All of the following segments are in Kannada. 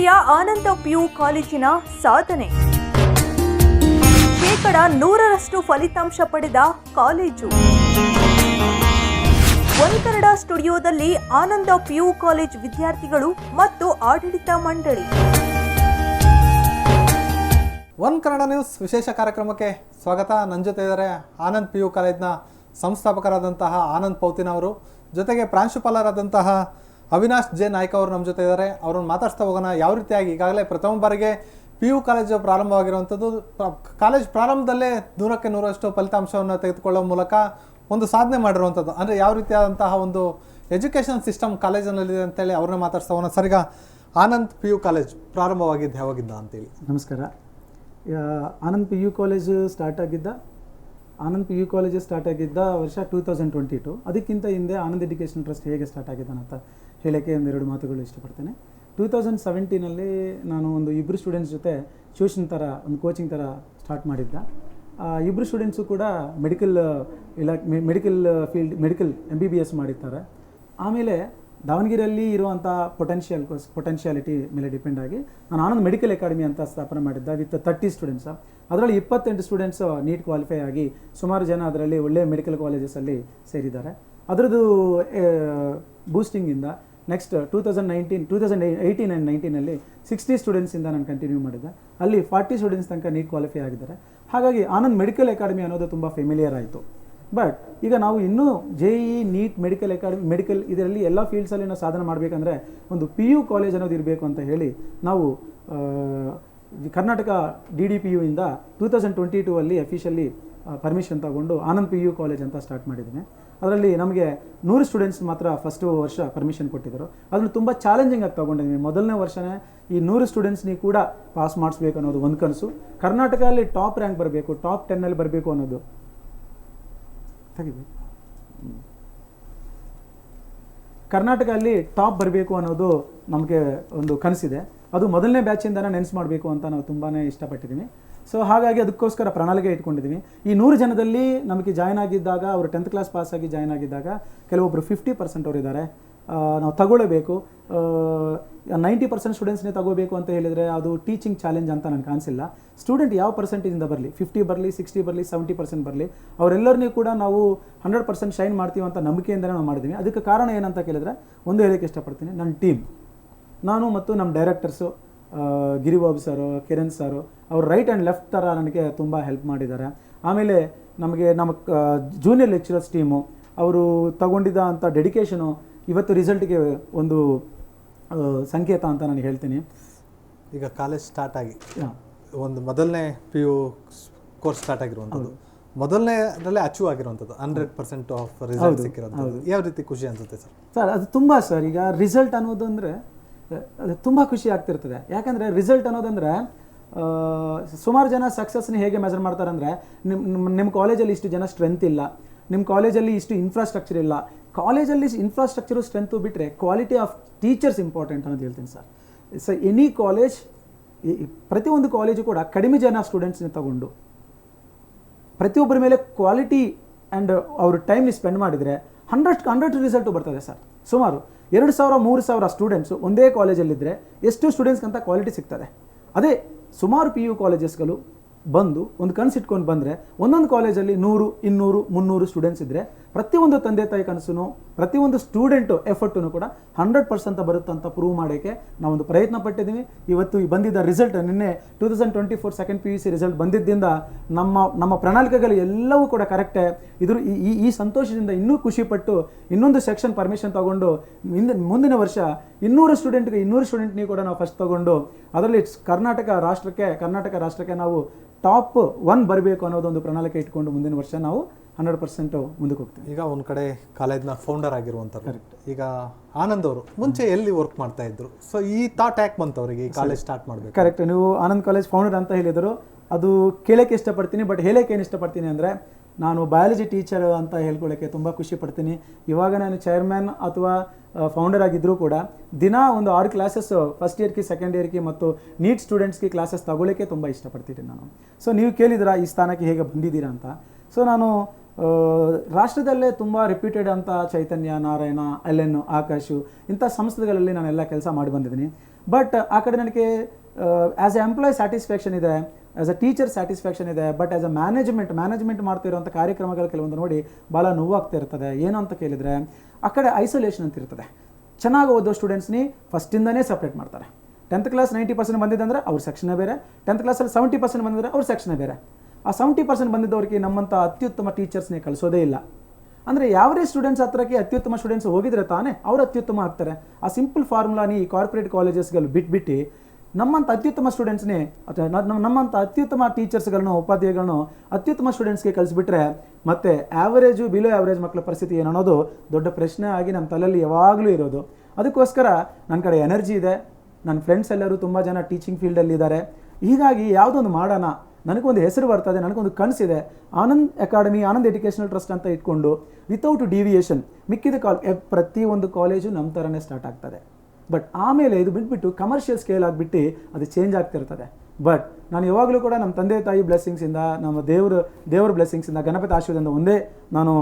ದಾವಣಗೆರೆಯ ಆನಂದ ಪಿಯು ಕಾಲೇಜಿನ ಸಾಧನೆ. 100% ಫಲಿತಾಂಶ ಪಡೆದ ಕಾಲೇಜು. ಒನ್ಕನ್ನಡ ಸ್ಟುಡಿಯೋದಲ್ಲಿ ಆನಂದ ಪಿಯು ಕಾಲೇಜ್ ವಿದ್ಯಾರ್ಥಿಗಳು ಮತ್ತು ಆಡಳಿತ ಮಂಡಳಿ. ಒನ್ಕನ್ನಡ ನ್ಯೂಸ್ ವಿಶೇಷ ಕಾರ್ಯಕ್ರಮಕ್ಕೆ ಸ್ವಾಗತ. ನನ್ನ ಜೊತೆ ಇದ್ದಾರೆ ಆನಂದ್ ಪಿಯು ಕಾಲೇಜ್ನ ಸಂಸ್ಥಾಪಕರಾದಂತಹ ಆನಂದ್ ಪೌತಿನ್ ಅವರು, ಜೊತೆಗೆ ಪ್ರಾಂಶುಪಾಲರಾದಂತಹ ಅವಿನಾಶ್ ಜೆ ನಾಯ್ಕ ಅವರು ನಮ್ಮ ಜೊತೆ ಇದ್ದಾರೆ. ಅವ್ರನ್ನ ಮಾತಾಡ್ತಾ ಹೋಗೋಣ. ಯಾವ ರೀತಿಯಾಗಿ ಈಗಾಗಲೇ ಪ್ರಥಮ ಬಾರಿಗೆ PU ಕಾಲೇಜು ಪ್ರಾರಂಭವಾಗಿರುವಂಥದ್ದು, ಕಾಲೇಜ್ ಪ್ರಾರಂಭದಲ್ಲೇ 100% ಫಲಿತಾಂಶವನ್ನು ತೆಗೆದುಕೊಳ್ಳುವ ಮೂಲಕ ಒಂದು ಸಾಧನೆ ಮಾಡಿರುವಂಥದ್ದು. ಅಂದರೆ ಯಾವ ರೀತಿಯಾದಂತಹ ಒಂದು ಎಜುಕೇಷನ್ ಸಿಸ್ಟಮ್ ಕಾಲೇಜಿನಲ್ಲಿದೆ ಅಂತೇಳಿ ಅವ್ರನ್ನ ಮಾತಾಡ್ತಾ ಹೋಗೋಣ. ಸರ್, ಈಗ ಆನಂದ್ PU ಕಾಲೇಜ್ ಪ್ರಾರಂಭವಾಗಿದ್ದು ಯಾವಾಗಿದ್ದ ಅಂತೇಳಿ? ನಮಸ್ಕಾರ. ಆನಂದ್ PU ಕಾಲೇಜು ಸ್ಟಾರ್ಟ್ ಆಗಿದ್ದ ವರ್ಷ 2022. ಅದಕ್ಕಿಂತ ಹಿಂದೆ ಆನಂದ್ ಎಜುಕೇಷನ್ ಟ್ರಸ್ಟ್ ಹೇಗೆ ಸ್ಟಾರ್ಟ್ ಆಗಿದೆ ಅಂತ ಹೇಳೋಕ್ಕೆ ಒಂದೆರಡು ಮಾತುಗಳು ಇಷ್ಟಪಡ್ತೇನೆ. 2017 ನಾನು ಒಂದು ಇಬ್ಬರು ಸ್ಟೂಡೆಂಟ್ಸ್ ಜೊತೆ ಟ್ಯೂಷನ್ ಥರ ಒಂದು ಕೋಚಿಂಗ್ ಥರ ಸ್ಟಾರ್ಟ್ ಮಾಡಿದ್ದೆ. ಇಬ್ಬರು ಸ್ಟೂಡೆಂಟ್ಸು ಕೂಡ ಮೆಡಿಕಲ್ MBBS ಮಾಡಿರ್ತಾರೆ. ಆಮೇಲೆ ದಾವಣಗೆರೆಯಲ್ಲಿ ಇರುವಂಥ ಪೊಟೆನ್ಷಿಯಾಲಿಟಿ ಮೇಲೆ ಡಿಪೆಂಡ್ ಆಗಿ ನಾನು ಆನಂದ್ ಮೆಡಿಕಲ್ ಅಕಾಡೆಮಿ ಅಂತ ಸ್ಥಾಪನೆ ಮಾಡಿದ್ದೆ ವಿತ್ 30 ಸ್ಟೂಡೆಂಟ್ಸ್. ಅದರಲ್ಲಿ 28 ಸ್ಟೂಡೆಂಟ್ಸ್ ನೀಟ್ ಕ್ವಾಲಿಫೈ ಆಗಿ ಸುಮಾರು ಜನ ಅದರಲ್ಲಿ ಒಳ್ಳೆಯ ಮೆಡಿಕಲ್ ಕಾಲೇಜಸಲ್ಲಿ ಸೇರಿದ್ದಾರೆ. ಅದರದ್ದು ಬೂಸ್ಟಿಂಗಿಂದ ನೆಕ್ಸ್ಟ್ 2018 ಆ್ಯಂಡ್ 19 60 ಸ್ಟೂಡೆಂಟ್ಸಿಂದ ನಾನು ಕಂಟಿನ್ಯೂ ಮಾಡಿದ್ದೆ. ಅಲ್ಲಿ 40 ಸ್ಟೂಡೆಂಟ್ಸ್ ತನಕ ನೀಟ್ ಕ್ವಾಲಿಫೈ ಆಗಿದ್ದಾರೆ. ಹಾಗಾಗಿ ಆನಂದ್ ಮೆಡಿಕಲ್ ಅಕಾಡೆಮಿ ಅನ್ನೋದು ತುಂಬ ಫೆಮಿಲಿಯರ್ ಆಯಿತು. ಬಟ್ ಈಗ ನಾವು ಇನ್ನೂ JEE ನೀಟ್ ಮೆಡಿಕಲ್ ಅಕಾಡೆಮಿ ಇದರಲ್ಲಿ ಎಲ್ಲ ಫೀಲ್ಡ್ಸಲ್ಲಿ ನಾವು ಸಾಧನೆ ಮಾಡಬೇಕಂದ್ರೆ ಒಂದು PU ಕಾಲೇಜ್ ಅನ್ನೋದು ಇರಬೇಕು ಅಂತ ಹೇಳಿ ನಾವು ಕರ್ನಾಟಕ DDPU ಇಂದ 2022 ಅಲ್ಲಿ ಅಫಿಷಿಯಲಿ ಪರ್ಮಿಷನ್ ತಗೊಂಡು ಆನಂದ್ PU ಕಾಲೇಜ್ ಅಂತ ಸ್ಟಾರ್ಟ್ ಮಾಡಿದ್ದೀನಿ. ಅದರಲ್ಲಿ ನಮಗೆ 100 ಸ್ಟೂಡೆಂಟ್ಸ್ ಮಾತ್ರ ಫಸ್ಟ್ ವರ್ಷ ಪರ್ಮಿಷನ್ ಕೊಟ್ಟಿದ್ದರು. ಅದನ್ನು ತುಂಬ ಚಾಲೆಂಜಿಂಗ್ ಆಗಿ ತೊಗೊಂಡಿದ್ದೀವಿ. ಮೊದಲನೇ ವರ್ಷನೇ ಈ 100 ಸ್ಟೂಡೆಂಟ್ಸ್ನಿ ಕೂಡ ಪಾಸ್ ಮಾಡಿಸ್ಬೇಕು ಅನ್ನೋದು ಒಂದು ಕನಸು. ಕರ್ನಾಟಕದಲ್ಲಿ ಟಾಪ್ ರ್ಯಾಂಕ್ ಬರಬೇಕು, ಟಾಪ್ 10 ಬರಬೇಕು ಅನ್ನೋದು ಕರ್ನಾಟಕದಲ್ಲಿ ಟಾಪ್ ಬರಬೇಕು ಅನ್ನೋದು ನಮಗೆ ಒಂದು ಕನಸಿದೆ. ಅದು ಮೊದಲನೇ ಬ್ಯಾಚಿಂದನೇ ನೆನೆಸು ಮಾಡಬೇಕು ಅಂತ ನಾವು ತುಂಬಾ ಇಷ್ಟಪಟ್ಟಿದ್ದೀವಿ. ಸೊ ಹಾಗಾಗಿ ಅದಕ್ಕೋಸ್ಕರ ಪ್ರಣಾಳಿಕೆ ಇಟ್ಕೊಂಡಿದ್ದೀವಿ. ಈ 100 ಜನದಲ್ಲಿ ನಮಗೆ ಜಾಯ್ನ್ ಆಗಿದ್ದಾಗ, ಅವರು 10th ಕ್ಲಾಸ್ ಪಾಸಾಗಿ ಜಾಯ್ನ್ ಆಗಿದ್ದಾಗ ಕೆಲವೊಬ್ಬರು 50% ಅವರು ಇದ್ದಾರೆ. ನಾವು ತಗೊಳ್ಳೇಬೇಕು. 90% ಸ್ಟೂಡೆಂಟ್ಸ್ನೇ ತಗೋಬೇಕು ಅಂತ ಹೇಳಿದರೆ ಅದು ಟೀಚಿಂಗ್ ಚಾಲೆಂಜ್ ಅಂತ ನನಗೆ ಕಾಣಿಸಿಲ್ಲ. ಸ್ಟೂಡೆಂಟ್ ಯಾವ ಪರ್ಸೆಂಟೇಜಿಂದ ಬರಲಿ, 50 ಬರಲಿ, 60 ಬರಲಿ, 70% ಬರಲಿ, ಅವರೆಲ್ಲರನ್ನೂ ಕೂಡ ನಾವು 100% ಶೈನ್ ಮಾಡ್ತೀವಿ ಅಂತ ನಂಬಿಕೆಯಿಂದಲೇ ನಾವು ಮಾಡಿದ್ದೀವಿ. ಅದಕ್ಕೆ ಕಾರಣ ಏನಂತ ಕೇಳಿದ್ರೆ ಒಂದು ಹೇಳೋಕ್ಕೆ ಇಷ್ಟಪಡ್ತೀನಿ. ನನ್ನ ಟೀಮ್, ನಾನು ಮತ್ತು ನಮ್ಮ ಡೈರೆಕ್ಟರ್ಸು ಗಿರಿಬಾಬು ಸರು, ಕಿರಣ್ ಸರು, ಅವರು ರೈಟ್ ಆ್ಯಂಡ್ ಲೆಫ್ಟ್ ಥರ ನನಗೆ ತುಂಬ ಹೆಲ್ಪ್ ಮಾಡಿದ್ದಾರೆ. ಆಮೇಲೆ ನಮ್ಮ ಜೂನಿಯರ್ ಲೆಕ್ಚರರ್ಸ್ ಟೀಮು ಅವರು ತಗೊಂಡಿದ್ದ ಅಂಥ ಡೆಡಿಕೇಶನು ಇವತ್ತು ರಿಸಲ್ಟ್ಗೆ ಒಂದು ಸಂಕೇತ ಅಂತ ನಾನು ಹೇಳ್ತೀನಿ. ಈಗ ಕಾಲೇಜ್ ಸ್ಟಾರ್ಟ್ ಆಗಿ ಒಂದು ಮೊದಲನೇ PU ಕೋರ್ಸ್ ಸ್ಟಾರ್ಟ್ ಆಗಿರುವಂಥದ್ದು, ಮೊದಲನೇದಲ್ಲೇ ಅಚೀವ್ ಆಗಿರುವಂಥದ್ದು 100% ಆಫ್ ರಿಸಲ್ಟ್ ಸಿಕ್ಕಿರೋದು ಯಾವ ರೀತಿ ಖುಷಿ ಅನಿಸುತ್ತೆ ಸರ್? ಅದು ತುಂಬ ಸರ್. ಈಗ ರಿಸಲ್ಟ್ ಅನ್ನೋದು ಅಂದರೆ ಅದು ತುಂಬ ಖುಷಿ ಆಗ್ತಿರ್ತದೆ. ಯಾಕಂದರೆ ರಿಸಲ್ಟ್ ಅನ್ನೋದಂದರೆ ಸುಮಾರು ಜನ ಸಕ್ಸಸ್ನ ಹೇಗೆ ಮೆಜರ್ ಮಾಡ್ತಾರೆ ಅಂದರೆ, ನಿಮ್ಮ ಕಾಲೇಜಲ್ಲಿ ಇಷ್ಟು ಜನ ಸ್ಟ್ರೆಂತ್ ಇಲ್ಲ, ನಿಮ್ಮ ಕಾಲೇಜಲ್ಲಿ ಇಷ್ಟು ಇನ್ಫ್ರಾಸ್ಟ್ರಕ್ಚರ್ ಇಲ್ಲ. ಕಾಲೇಜಲ್ಲಿ ಇನ್ಫ್ರಾಸ್ಟ್ರಕ್ಚರು ಸ್ಟ್ರೆಂತು ಬಿಟ್ಟರೆ ಕ್ವಾಲಿಟಿ ಆಫ್ ಟೀಚರ್ಸ್ ಇಂಪಾರ್ಟೆಂಟ್ ಅನ್ನೋದು ಹೇಳ್ತೀನಿ ಸರ್. ಸೊ ಎನಿ ಕಾಲೇಜ್, ಪ್ರತಿಯೊಂದು ಕಾಲೇಜು ಕೂಡ ಕಡಿಮೆ ಜನ ಸ್ಟೂಡೆಂಟ್ಸ್ನ ತಗೊಂಡು ಪ್ರತಿಯೊಬ್ಬರ ಮೇಲೆ ಕ್ವಾಲಿಟಿ ಆ್ಯಂಡ್ ಅವರು ಟೈಮ್ని ಸ್ಪೆಂಡ್ ಮಾಡಿದರೆ 100 ರಿಸಲ್ಟು ಬರ್ತದೆ ಸರ್. ಸುಮಾರು 2000-3000 ಸ್ಟೂಡೆಂಟ್ಸು ಒಂದೇ ಕಾಲೇಜಲ್ಲಿದ್ದರೆ ಎಷ್ಟು ಸ್ಟೂಡೆಂಟ್ಸ್ಗಂತ ಕ್ವಾಲಿಟಿ ಸಿಗ್ತದೆ. ಅದೇ ಸುಮಾರು PU ಕಾಲೇಜಸ್ಗಳು ಬಂದು ಒಂದು ಕನಸಿಟ್ಕೊಂಡು ಬಂದರೆ ಒಂದೊಂದು ಕಾಲೇಜಲ್ಲಿ 100, 200, 300 ಸ್ಟೂಡೆಂಟ್ಸ್ ಇದ್ದರೆ ಪ್ರತಿಯೊಂದು ತಂದೆ ತಾಯಿ ಕನಸು, ಪ್ರತಿಯೊಂದು ಸ್ಟೂಡೆಂಟು ಎಫರ್ಟು ಕೂಡ 100% ಬರುತ್ತಂತ ಪ್ರೂವ್ ಮಾಡೋಕ್ಕೆ ನಾವೊಂದು ಪ್ರಯತ್ನ ಪಟ್ಟಿದ್ದೀವಿ. ಇವತ್ತು ಬಂದಿದ್ದ ರಿಸಲ್ಟ್, ನಿನ್ನೆ 2024 ಸೆಕೆಂಡ್ PUC ರಿಸಲ್ಟ್ ಬಂದಿದ್ದರಿಂದ ನಮ್ಮ ಪ್ರಣಾಳಿಕೆಗಳು ಎಲ್ಲವೂ ಕೂಡ ಕರೆಕ್ಟೇ. ಈ ಸಂತೋಷದಿಂದ ಇನ್ನೂ ಖುಷಿಪಟ್ಟು ಇನ್ನೊಂದು ಸೆಕ್ಷನ್ ಪರ್ಮಿಷನ್ ತೊಗೊಂಡು ಮುಂದಿನ ವರ್ಷ 200 ಸ್ಟೂಡೆಂಟ್ನಿಗೂ ಕೂಡ ನಾವು ಫಸ್ಟ್ ತೊಗೊಂಡು ಅದರಲ್ಲಿ ಕರ್ನಾಟಕ ರಾಷ್ಟ್ರಕ್ಕೆ ನಾವು ಟಾಪ್ 1 ಬರಬೇಕು ಅನ್ನೋದೊಂದು ಪ್ರಣಾಳಿಕೆ ಇಟ್ಕೊಂಡು ಮುಂದಿನ ವರ್ಷ ನಾವು 100% ಮುಂದಕ್ಕೆ ಹೋಗ್ತೀವಿ. ಈಗ ಒಂದು ಕಡೆ ಕಾಲೇಜ್ನ ಫೌಂಡರ್ ಆಗಿರುವಂಥದ್ದು. ಕರೆಕ್ಟ್. ಈಗ ಆನಂದ್ ಅವರು ಮುಂಚೆ ಎಲ್ಲಿ ವರ್ಕ್ ಮಾಡ್ತಾ ಇದ್ರು? ಸೊ ಈ ಥಾಟ್ ಯಾಕೆ ಬಂತು ಅವರಿಗೆ ಈ ಕಾಲೇಜ್ ಸ್ಟಾರ್ಟ್ ಮಾಡಬೇಕು? ಕರೆಕ್ಟ್. ನೀವು ಆನಂದ್ ಕಾಲೇಜ್ ಫೌಂಡರ್ ಅಂತ ಹೇಳಿದರು, ಅದು ಕೇಳೋಕ್ಕೆ ಇಷ್ಟಪಡ್ತೀನಿ. ಬಟ್ ಹೇಳೋಕ್ಕೆ ಏನು ಇಷ್ಟಪಡ್ತೀನಿ ಅಂದರೆ, ನಾನು ಬಯಾಲಜಿ ಟೀಚರ್ ಅಂತ ಹೇಳ್ಕೊಳ್ಳೋಕ್ಕೆ ತುಂಬ ಖುಷಿ ಪಡ್ತೀನಿ. ಇವಾಗ ನಾನು ಚೇರ್ಮನ್ ಅಥವಾ ಫೌಂಡರ್ ಆಗಿದ್ದರೂ ಕೂಡ ದಿನ ಒಂದು 6 ಕ್ಲಾಸಸ್ ಫಸ್ಟ್ ಇಯರ್ಗೆ, ಸೆಕೆಂಡ್ ಇಯರ್ಗೆ ಮತ್ತು ನೀಟ್ ಸ್ಟೂಡೆಂಟ್ಸ್ಗೆ ಕ್ಲಾಸಸ್ ತಗೊಳ್ಳೋಕ್ಕೆ ತುಂಬ ಇಷ್ಟಪಡ್ತೀನಿ ನಾನು. ಸೊ ನೀವು ಕೇಳಿದಿರಾ ಈ ಸ್ಥಾನಕ್ಕೆ ಹೇಗೆ ಬಂದಿದ್ದೀರಾ ಅಂತ. ಸೊ ನಾನು ರಾಷ್ಟ್ರದಲ್ಲೇ ತುಂಬ ರಿಪ್ಯೂಟೆಡ್ ಅಂತ ಚೈತನ್ಯ, ನಾರಾಯಣ, LN, ಆಕಾಶು ಇಂಥ ಸಂಸ್ಥೆಗಳಲ್ಲಿ ನಾನೆಲ್ಲ ಕೆಲಸ ಮಾಡಿ ಬಂದಿದ್ದೀನಿ. ಬಟ್ ಆ ಕಡೆ ನನಗೆ ಆ್ಯಸ್ ಎ ಎಂಪ್ಲಾಯ್ ಸ್ಯಾಟಿಸ್ಫ್ಯಾಕ್ಷನ್ ಇದೆ, ಆ್ಯಸ್ ಅ ಟೀಚರ್ ಸ್ಯಾಟಿಸ್ಫ್ಯಾಕ್ಷನ್ ಇದೆ. ಬಟ್ ಆ್ಯಸ್ ಅ ಮ್ಯಾನೇಜ್ಮೆಂಟ್ ಮಾಡ್ತಿರೋಂಥ ಕಾರ್ಯಕ್ರಮಗಳು ಕೆಲವೊಂದು ನೋಡಿ ಭಾಳ ನೋವಾಗ್ತಾ ಇರ್ತದೆ. ಏನು ಅಂತ ಕೇಳಿದರೆ ಆ ಕಡೆ ಐಸೋಲೇಷನ್ ಅಂತ ಇರ್ತದೆ. ಚೆನ್ನಾಗಿ ಓದೋ ಸ್ಟೂಡೆಂಟ್ಸ್ನಿ ಫಸ್ಟಿಂದನೇ ಸಪ್ರೇಟ್ ಮಾಡ್ತಾರೆ. 10th ಕ್ಲಾಸ್ 90% ಬಂದಿದೆ ಅಂದರೆ ಅವ್ರ ಸೆಕ್ಷನೇ ಬೇರೆ, 10th ಕ್ಲಾಸಲ್ಲಿ 70% ಬಂದಿದ್ರೆ ಅವ್ರ ಸೆಕ್ಷನೇ ಬೇರೆ. ಆ 70% ಬಂದಿದ್ದವ್ರಿಗೆ ನಮ್ಮಂಥ ಅತ್ಯುತ್ತಮ ಟೀಚರ್ಸ್ನೇ ಕಳಿಸೋದೇ ಇಲ್ಲ. ಅಂದರೆ ಯಾವರೇ ಸ್ಟೂಡೆಂಟ್ಸ್ ಹತ್ರಕ್ಕೆ ಅತ್ಯುತ್ತಮ ಸ್ಟೂಡೆಂಟ್ಸ್ ಹೋಗಿದ್ರೆ ತಾನೇ ಅವ್ರು ಅತ್ಯುತ್ತಮ ಆಗ್ತಾರೆ. ಆ ಸಿಂಪಲ್ ಫಾರ್ಮುಲಾನಿ ಈ ಕಾರ್ಪೊರೇಟ್ ಕಾಲೇಜಸ್ಗಳು ಬಿಟ್ಬಿಟ್ಟು ನಮ್ಮಂಥ ಅತ್ಯುತ್ತಮ ಸ್ಟೂಡೆಂಟ್ಸ್ನೇ ಅಥವಾ ನಮ್ಮಂಥ ಅತ್ಯುತ್ತಮ ಟೀಚರ್ಸ್ಗಳನ್ನೋ ಉಪಾಧ್ಯಾಯಗಳನ್ನೋ ಅತ್ಯುತ್ತಮ ಸ್ಟೂಡೆಂಟ್ಸ್ಗೆ ಕಳಿಸ್ಬಿಟ್ರೆ ಮತ್ತೆ ಆ್ಯಾವರೇಜು ಬಿಲೋ ಆ್ಯಾವರೇಜ್ ಮಕ್ಕಳ ಪರಿಸ್ಥಿತಿ ಏನು ಅನ್ನೋದು ದೊಡ್ಡ ಪ್ರಶ್ನೆ ಆಗಿ ನಮ್ಮ ತಲೆಯಲ್ಲಿ ಯಾವಾಗಲೂ ಇರೋದು. ಅದಕ್ಕೋಸ್ಕರ ನನ್ನ ಕಡೆ ಎನರ್ಜಿ ಇದೆ, ನನ್ನ ಫ್ರೆಂಡ್ಸ್ ಎಲ್ಲರೂ ತುಂಬ ಜನ ಟೀಚಿಂಗ್ ಫೀಲ್ಡಲ್ಲಿ ಇದ್ದಾರೆ. ಹೀಗಾಗಿ ಯಾವುದೊಂದು ಮಾಡೋಣ, ನನಗೊಂದು ಹೆಸರು ಬರ್ತದೆ, ನನಗೊಂದು ಕನಸಿದೆ. Anand academy, Anand educational trust ಅಂತ ಇಟ್ಕೊಂಡು ವಿತೌಟ್ ಡಿವಿಯೇಷನ್ ಮಿಕ್ಕಿದ ಪ್ರತಿಯೊಂದು ಕಾಲೇಜು ನಮ್ಮ ಥರನೇ ಸ್ಟಾರ್ಟ್ ಆಗ್ತದೆ. ಬಟ್ ಆಮೇಲೆ ಇದು ಬಿಟ್ಬಿಟ್ಟು ಕಮರ್ಷಿಯಲ್ ಸ್ಕೇಲ್ ಆಗಿಬಿಟ್ಟು ಅದು ಚೇಂಜ್ ಆಗ್ತಿರ್ತದೆ. ಬಟ್ ನಾನು ಯಾವಾಗಲೂ ಕೂಡ ನಮ್ಮ ತಂದೆ ತಾಯಿ ಬ್ಲೆಸ್ಸಿಂಗ್ಸಿಂದ, ನಮ್ಮ ದೇವ್ರ ಬ್ಲೆಸ್ಸಿಂಗ್ಸಿಂದ, ಗಣಪತಿ ಆಶೀರ್ವಾದದಿಂದ ಒಂದೇ ನಾನು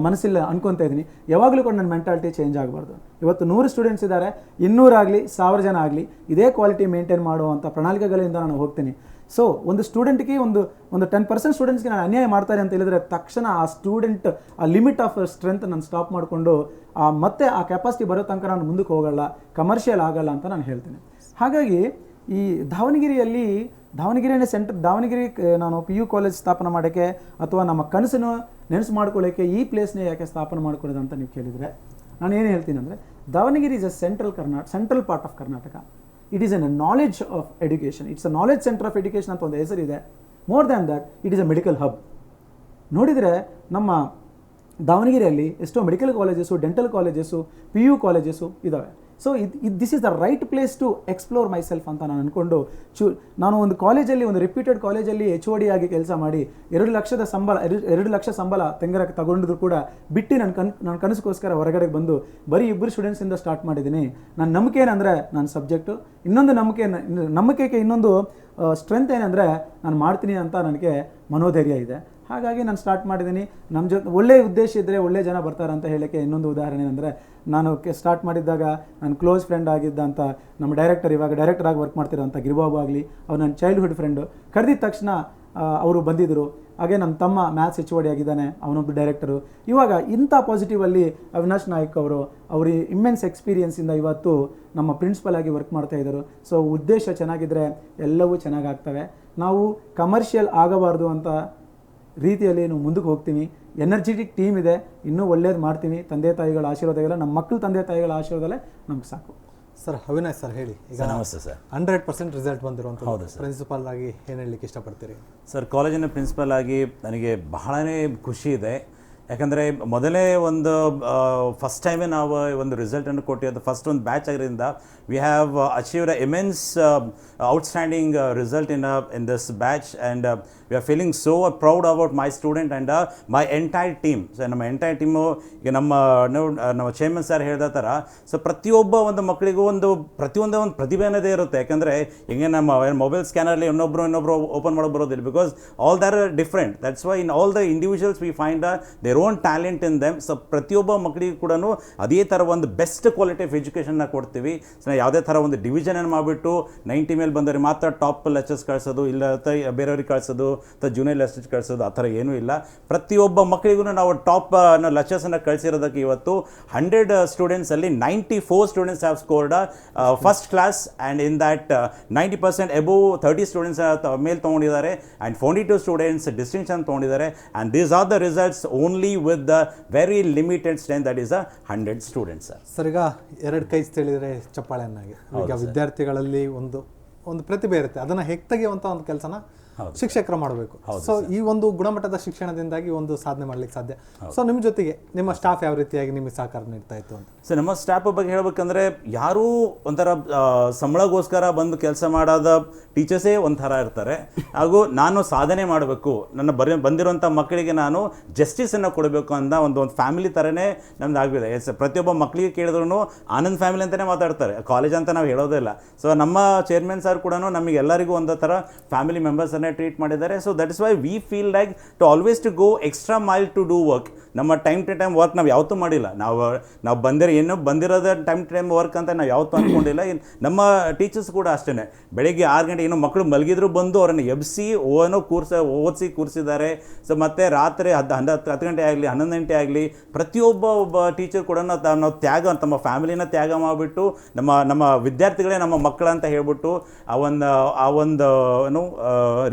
ಮನಸ್ಸಿಲ್ಲ ಅನ್ಕೊತಾ ಇದ್ದೀನಿ. ಯಾವಾಗಲೂ ಕೂಡ ನನ್ನ ಮೆಂಟಾಲಿಟಿ ಚೇಂಜ್ ಆಗಬಾರ್ದು. ಇವತ್ತು 100 ಸ್ಟೂಡೆಂಟ್ಸ್ ಇದ್ದಾರೆ, 200 ಆಗಲಿ 1000 ಜನ ಆಗಲಿ ಇದೇ ಕ್ವಾಲಿಟಿ ಮೇಂಟೈನ್ ಮಾಡುವಂಥ ಪ್ರಣಾಳಿಕೆಗಳಿಂದ ನಾನು ಹೋಗ್ತೀನಿ. ಸೊ ಒಂದು ಸ್ಟೂಡೆಂಟ್ಗೆ ಒಂದು 10% ಸ್ಟೂಡೆಂಟ್ಸ್ಗೆ ನಾನು ಅನ್ಯಾಯ ಮಾಡ್ತಾರೆ ಅಂತ ಹೇಳಿದ್ರೆ ತಕ್ಷಣ ಆ ಸ್ಟೂಡೆಂಟ್ ಆ ಲಿಮಿಟ್ ಆಫ್ ಸ್ಟ್ರೆಂತ್ ನಾನು ಸ್ಟಾಪ್ ಮಾಡಿಕೊಂಡು ಮತ್ತೆ ಆ ಕೆಪಾಸಿಟಿ ಬರೋ ತನಕ ನಾನು ಮುಂದಕ್ಕೆ ಹೋಗಲ್ಲ, ಕಮರ್ಷಿಯಲ್ ಆಗಲ್ಲ ಅಂತ ನಾನು ಹೇಳ್ತೀನಿ. ಹಾಗಾಗಿ ಈ ದಾವಣಗೆರೆಯಲ್ಲಿ ದಾವಣಗೆರೆ ನಾನು PU ಕಾಲೇಜ್ ಸ್ಥಾಪನೆ ಮಾಡೋಕ್ಕೆ ಅಥವಾ ನಮ್ಮ ಕನಸನ್ನು ನೆನೆಸು ಮಾಡ್ಕೊಳ್ಳೋಕ್ಕೆ ಈ ಪ್ಲೇಸ್ನೇ ಯಾಕೆ ಸ್ಥಾಪನೆ ಮಾಡ್ಕೊಳ್ಳೋದು ಅಂತ ನೀವು ಕೇಳಿದರೆ ನಾನು ಏನು ಹೇಳ್ತೀನಿ ಅಂದರೆ, Davanagere is a central part of Karnataka. It is an knowledge of education. It's a knowledge center of education ಅಂತ ಒಂದು ಹೆಸರಿದೆ. More than that it is a medical hub. ನೋಡಿದರೆ ನಮ್ಮ ದಾವಣಗೆರೆಯಲ್ಲಿ ಎಷ್ಟೋ medical colleges, dental colleges, PU colleges ಇದ್ದಾವೆ. So this is the right place to explore myself ಅಂತ ನಾನು ಅಂದ್ಕೊಂಡು ನಾನು ಒಂದು ಕಾಲೇಜಲ್ಲಿ, ಒಂದು ರಿಪ್ಯೂಟೆಡ್ ಕಾಲೇಜಲ್ಲಿ HOD ಆಗಿ ಕೆಲಸ ಮಾಡಿ 2 ಲಕ್ಷ ಸಂಬಳ ತೆಂಗರಕ್ಕೆ ತಗೊಂಡಿದ್ರು ಕೂಡ ಬಿಟ್ಟು ನನ್ನ ಕನಸಿಗೋಸ್ಕರ ಹೊರಗಡೆಗೆ ಬಂದು ಬರೀ 2 ಸ್ಟೂಡೆಂಟ್ಸಿಂದ ಸ್ಟಾರ್ಟ್ ಮಾಡಿದ್ದೀನಿ. ನನ್ನ ನಂಬಿಕೆ ಏನಂದರೆ ನನ್ನ ಸಬ್ಜೆಕ್ಟು, ಇನ್ನೊಂದು ನಂಬಿಕೆಗೆ ಇನ್ನೊಂದು ಸ್ಟ್ರೆಂತ್ ಏನಂದರೆ ನಾನು ಮಾಡ್ತೀನಿ ಅಂತ ನನಗೆ ಮನೋಧೈರ್ಯ ಇದೆ. ಹಾಗಾಗಿ ನಾನು ಸ್ಟಾರ್ಟ್ ಮಾಡಿದ್ದೀನಿ. ನಮ್ಮ ಜೊತೆ ಒಳ್ಳೆಯ ಉದ್ದೇಶ ಇದ್ದರೆ ಒಳ್ಳೆ ಜನ ಬರ್ತಾರೆ ಅಂತ ಹೇಳೋಕ್ಕೆ ಇನ್ನೊಂದು ಉದಾಹರಣೆ ಅಂದರೆ, ನಾನು ಸ್ಟಾರ್ಟ್ ಮಾಡಿದ್ದಾಗ ನನ್ನ ಕ್ಲೋಸ್ ಫ್ರೆಂಡ್ ಆಗಿದ್ದಂಥ ನಮ್ಮ ಇವಾಗ ಡೈರೆಕ್ಟರ್ ಆಗಿ ವರ್ಕ್ ಮಾಡ್ತಿರೋಂಥ ಗಿರಿಬಾಬು ಆಗಲಿ, ಅವ್ರು ನನ್ನ ಚೈಲ್ಡ್ಹುಡ್ ಫ್ರೆಂಡು. ಕರೆದಿದ್ದ ತಕ್ಷಣ ಅವರು ಬಂದಿದ್ದರು. ಹಾಗೆ ನಮ್ಮ ತಮ್ಮ ಮ್ಯಾಥ್ಸ್ HOD ಆಗಿದ್ದಾನೆ, ಅವನೊಬ್ಬರು ಡೈರೆಕ್ಟರು. ಇವಾಗ ಇಂಥ ಪಾಸಿಟಿವಲ್ಲಿ ಅವಿನಾಶ್ ನಾಯ್ಕ್ ಅವ್ರ ಇಮ್ಮೆನ್ಸ್ ಎಕ್ಸ್ಪೀರಿಯನ್ಸಿಂದ ಇವತ್ತು ನಮ್ಮ ಪ್ರಿನ್ಸಿಪಲ್ ಆಗಿ ವರ್ಕ್ ಮಾಡ್ತಾಯಿದ್ದರು. ಸೊ ಉದ್ದೇಶ ಚೆನ್ನಾಗಿದ್ದರೆ ಎಲ್ಲವೂ ಚೆನ್ನಾಗಾಗ್ತವೆ. ನಾವು ಕಮರ್ಷಿಯಲ್ ಆಗಬಾರ್ದು ಅಂತ ರೀತಿಯಲ್ಲಿ ನಾವು ಮುಂದಕ್ಕೆ ಹೋಗ್ತೀವಿ. ಎನರ್ಜೆಟಿಕ್ ಟೀಮ್ ಇದೆ, ಇನ್ನೂ ಒಳ್ಳೇದು ಮಾಡ್ತೀವಿ. ತಂದೆ ತಾಯಿಗಳ ಆಶೀರ್ವಾದಗಳ, ನಮ್ಮ ಮಕ್ಕಳು ತಂದೆ ತಾಯಿಗಳ ಆಶೀರ್ವಾದಲೇ ನಮ್ಗೆ ಸಾಕು. ಸರ್, ಅವಿನಾಶ್ ಸರ್ ಹೇಳಿ, ಈಗ ನಮಸ್ತೆ ಸರ್. 100% ರಿಸಲ್ಟ್ ಬಂದಿರುವಂಥ ಹೌದು ಸರ್. ಪ್ರಿನ್ಸಿಪಾಲ್ ಆಗಿ ಏನು ಹೇಳಲಿಕ್ಕೆ ಇಷ್ಟಪಡ್ತೀರಿ? ಸರ್, ಕಾಲೇಜಿನ ಪ್ರಿನ್ಸಿಪಲ್ ಆಗಿ ನನಗೆ ಬಹಳನೇ ಖುಷಿ ಇದೆ. ಯಾಕಂದರೆ ಮೊದಲೇ ಒಂದು ಫಸ್ಟ್ ಟೈಮೇ ನಾವು ಒಂದು ರಿಸಲ್ಟನ್ನು ಕೊಟ್ಟಿದ್ದು ಫಸ್ಟ್ ಒಂದು ಬ್ಯಾಚ್ ಆಗಿರೋದ್ರಿಂದ we have achieved a immense outstanding result in this batch and we are feeling so proud about my student and my entire team. So ನಮ್ಮ ಎಂಟೈರ್ ಟೀಮು ಈಗ ನಮ್ಮ ಚೇರ್ಮನ್ ಸರ್ ಹೇಳಿದ ಥರ, ಸೊ ಪ್ರತಿಯೊಬ್ಬ ಒಂದು ಮಕ್ಕಳಿಗೂ ಪ್ರತಿಯೊಂದೇ ಒಂದು ಪ್ರತಿಭೆ ಅನ್ನೋದೇ ಇರುತ್ತೆ. ಯಾಕಂದರೆ ಹಿಂಗೆ ನಮ್ಮ ಮೊಬೈಲ್ ಸ್ಕ್ಯಾನರ್ಲಿ ಇನ್ನೊಬ್ಬರು ಓಪನ್ ಮಾಡೋಕೆ ಬರೋದಿಲ್ಲ, because all there are different. That's why in all the individuals we find their own talent in them. So ಪ್ರತಿಯೊಬ್ಬ ಮಕ್ಕಳಿಗೂ ಕೂಡ ಅದೇ ಥರ ಒಂದು ಬೆಸ್ಟ್ ಕ್ವಾಲಿಟಿ ಆಫ್ ಎಜುಕೇಷನ್ನ ಕೊಡ್ತೀವಿ. ಸೊ ಯಾವುದೇ ಥರ ಒಂದು ಡಿವಿಷನನ್ನು ಮಾಡಿಬಿಟ್ಟು 90 ಮೇಲೆ ಬಂದವ್ರಿಗೆ ಮಾತ್ರ ಟಾಪ್ ಲೆಕ್ಚರ್ಸ್ ಕಳಿಸೋದು, ಇಲ್ಲ ಬೇರೆಯವ್ರಿಗೆ ಕಳಿಸೋದು ಅಥವಾ ಜೂನಿಯರ್ ಲೆಕ್ಚರ್ಸ್ ಕಳಿಸೋದು, ಆ ಥರ ಏನೂ ಇಲ್ಲ. ಪ್ರತಿಯೊಬ್ಬ ಮಕ್ಕಳಿಗೂ ನಾವು ಟಾಪ್ ಲೆಕ್ಚರ್ಸನ್ನು ಕಳಿಸಿರೋದಕ್ಕೆ ಇವತ್ತು 100 ಸ್ಟೂಡೆಂಟ್ಸಲ್ಲಿ 94 students have scored first class and in that 90% above 30 students ಮೇಲೆ ತೊಗೊಂಡಿದ್ದಾರೆ ಆ್ಯಂಡ್ 42 ಸ್ಟೂಡೆಂಟ್ಸ್ ಡಿಸ್ಟಿಂಕ್ಷನ್ ತೊಗೊಂಡಿದ್ದಾರೆ. And these are the results only with the very limited strength, that is 100 students. Sir, ಈಗ 2 ಕೈ ತಿಳಿದರೆ ಚಪ್ಪಾಳೆಯನ್ನಾಗಿ, ಈಗ ವಿದ್ಯಾರ್ಥಿಗಳಲ್ಲಿ ಒಂದು ಪ್ರತಿಭೆ ಇರುತ್ತೆ, ಅದನ್ನು ಹೇಗೆ ತೆಗೆಯುವಂಥ ಒಂದು ಕೆಲಸನ ಶಿಕ್ಷಕರು ಮಾಡಬೇಕು. ಸೊ ಈ ಒಂದು ಗುಣಮಟ್ಟದ ಶಿಕ್ಷಣದಿಂದಾಗಿ ಒಂದು ಸಾಧನೆ ಮಾಡ್ಲಿಕ್ಕೆ ಸಾಧ್ಯ. ಸೊ ನಿಮ್ಮ ಜೊತೆಗೆ ನಿಮ್ಮ ಸ್ಟಾಫ್ ಯಾವ ರೀತಿಯಾಗಿ ನಿಮಗೆ ಸಹಕಾರ ನೀಡ್ತಾ ಇತ್ತು ಅಂತ? ಸೊ ನಮ್ಮ ಸ್ಟಾಫ್ ಬಗ್ಗೆ ಹೇಳ್ಬೇಕಂದ್ರೆ, ಯಾರೂ ಒಂಥರ ಸಂಬಳಗೋಸ್ಕರ ಬಂದು ಕೆಲಸ ಮಾಡೋದ ಟೀಚರ್ಸೇ ಒಂಥರ ಇರ್ತಾರೆ. ಹಾಗೂ ನಾನು ಸಾಧನೆ ಮಾಡಬೇಕು, ನನ್ನ ಬಂದಿರುವಂಥ ಮಕ್ಕಳಿಗೆ ನಾನು ಜಸ್ಟಿಸನ್ನು ಕೊಡಬೇಕು ಅಂತ ಒಂದು ಫ್ಯಾಮಿಲಿ ಥರನೇ ನಮ್ದು ಆಗಿದೆ. ಪ್ರತಿಯೊಬ್ಬ ಮಕ್ಕಳಿಗೆ ಕೇಳಿದ್ರು ಆನಂದ್ ಫ್ಯಾಮಿಲಿ ಅಂತಲೇ ಮಾತಾಡ್ತಾರೆ, ಕಾಲೇಜ್ ಅಂತ ನಾವು ಹೇಳೋದೇ ಇಲ್ಲ. ಸೊ ನಮ್ಮ ಚೇರ್ಮನ್ ಸರ್ ಕೂಡ ನಮಗೆ ಎಲ್ಲರಿಗೂ ಒಂದು ಥರ ಫ್ಯಾಮಿಲಿ ಮೆಂಬರ್ಸನ್ನೇ ಚೆನ್ನಾಗಿ ಟ್ರೀಟ್ ಮಾಡಿದ್ದಾರೆ. So that is why we feel like to always to go extra mile to do work. ನಮ್ಮ ಟೈಮ್ ಟು ಟೈಮ್ ವರ್ಕ್ ನಾವು ಯಾವತ್ತೂ ಮಾಡಿಲ್ಲ. ನಾವು ಬಂದಿರೋದೇ ಟೈಮ್ ಟು ಟೈಮ್ ವರ್ಕ್ ಅಂತ ನಾವು ಯಾವತ್ತೂ ಅಂದ್ಕೊಂಡಿಲ್ಲ. ನಮ್ಮ ಟೀಚರ್ಸ್ ಕೂಡ ಅಷ್ಟೇ, ಬೆಳಿಗ್ಗೆ 6 ಗಂಟೆ ಏನೋ ಮಕ್ಕಳು ಮಲಗಿದ್ರು ಬಂದು ಅವರನ್ನು ಎಬ್ಬಿಸಿ ಓದಿಸಿ ಕೂರಿಸಿದ್ದಾರೆ. ಸೊ ಮತ್ತು ರಾತ್ರಿ 10 ಗಂಟೆ ಆಗಲಿ 11 ಗಂಟೆ ಆಗಲಿ ಒಬ್ಬ ಟೀಚರ್ ಕೂಡ ನಾವು ತಮ್ಮ ಫ್ಯಾಮಿಲಿನ ತ್ಯಾಗ ಮಾಡಿಬಿಟ್ಟು ನಮ್ಮ ವಿದ್ಯಾರ್ಥಿಗಳೇ ನಮ್ಮ ಮಕ್ಕಳಂತ ಹೇಳ್ಬಿಟ್ಟು ಆ ಒಂದು ಏನು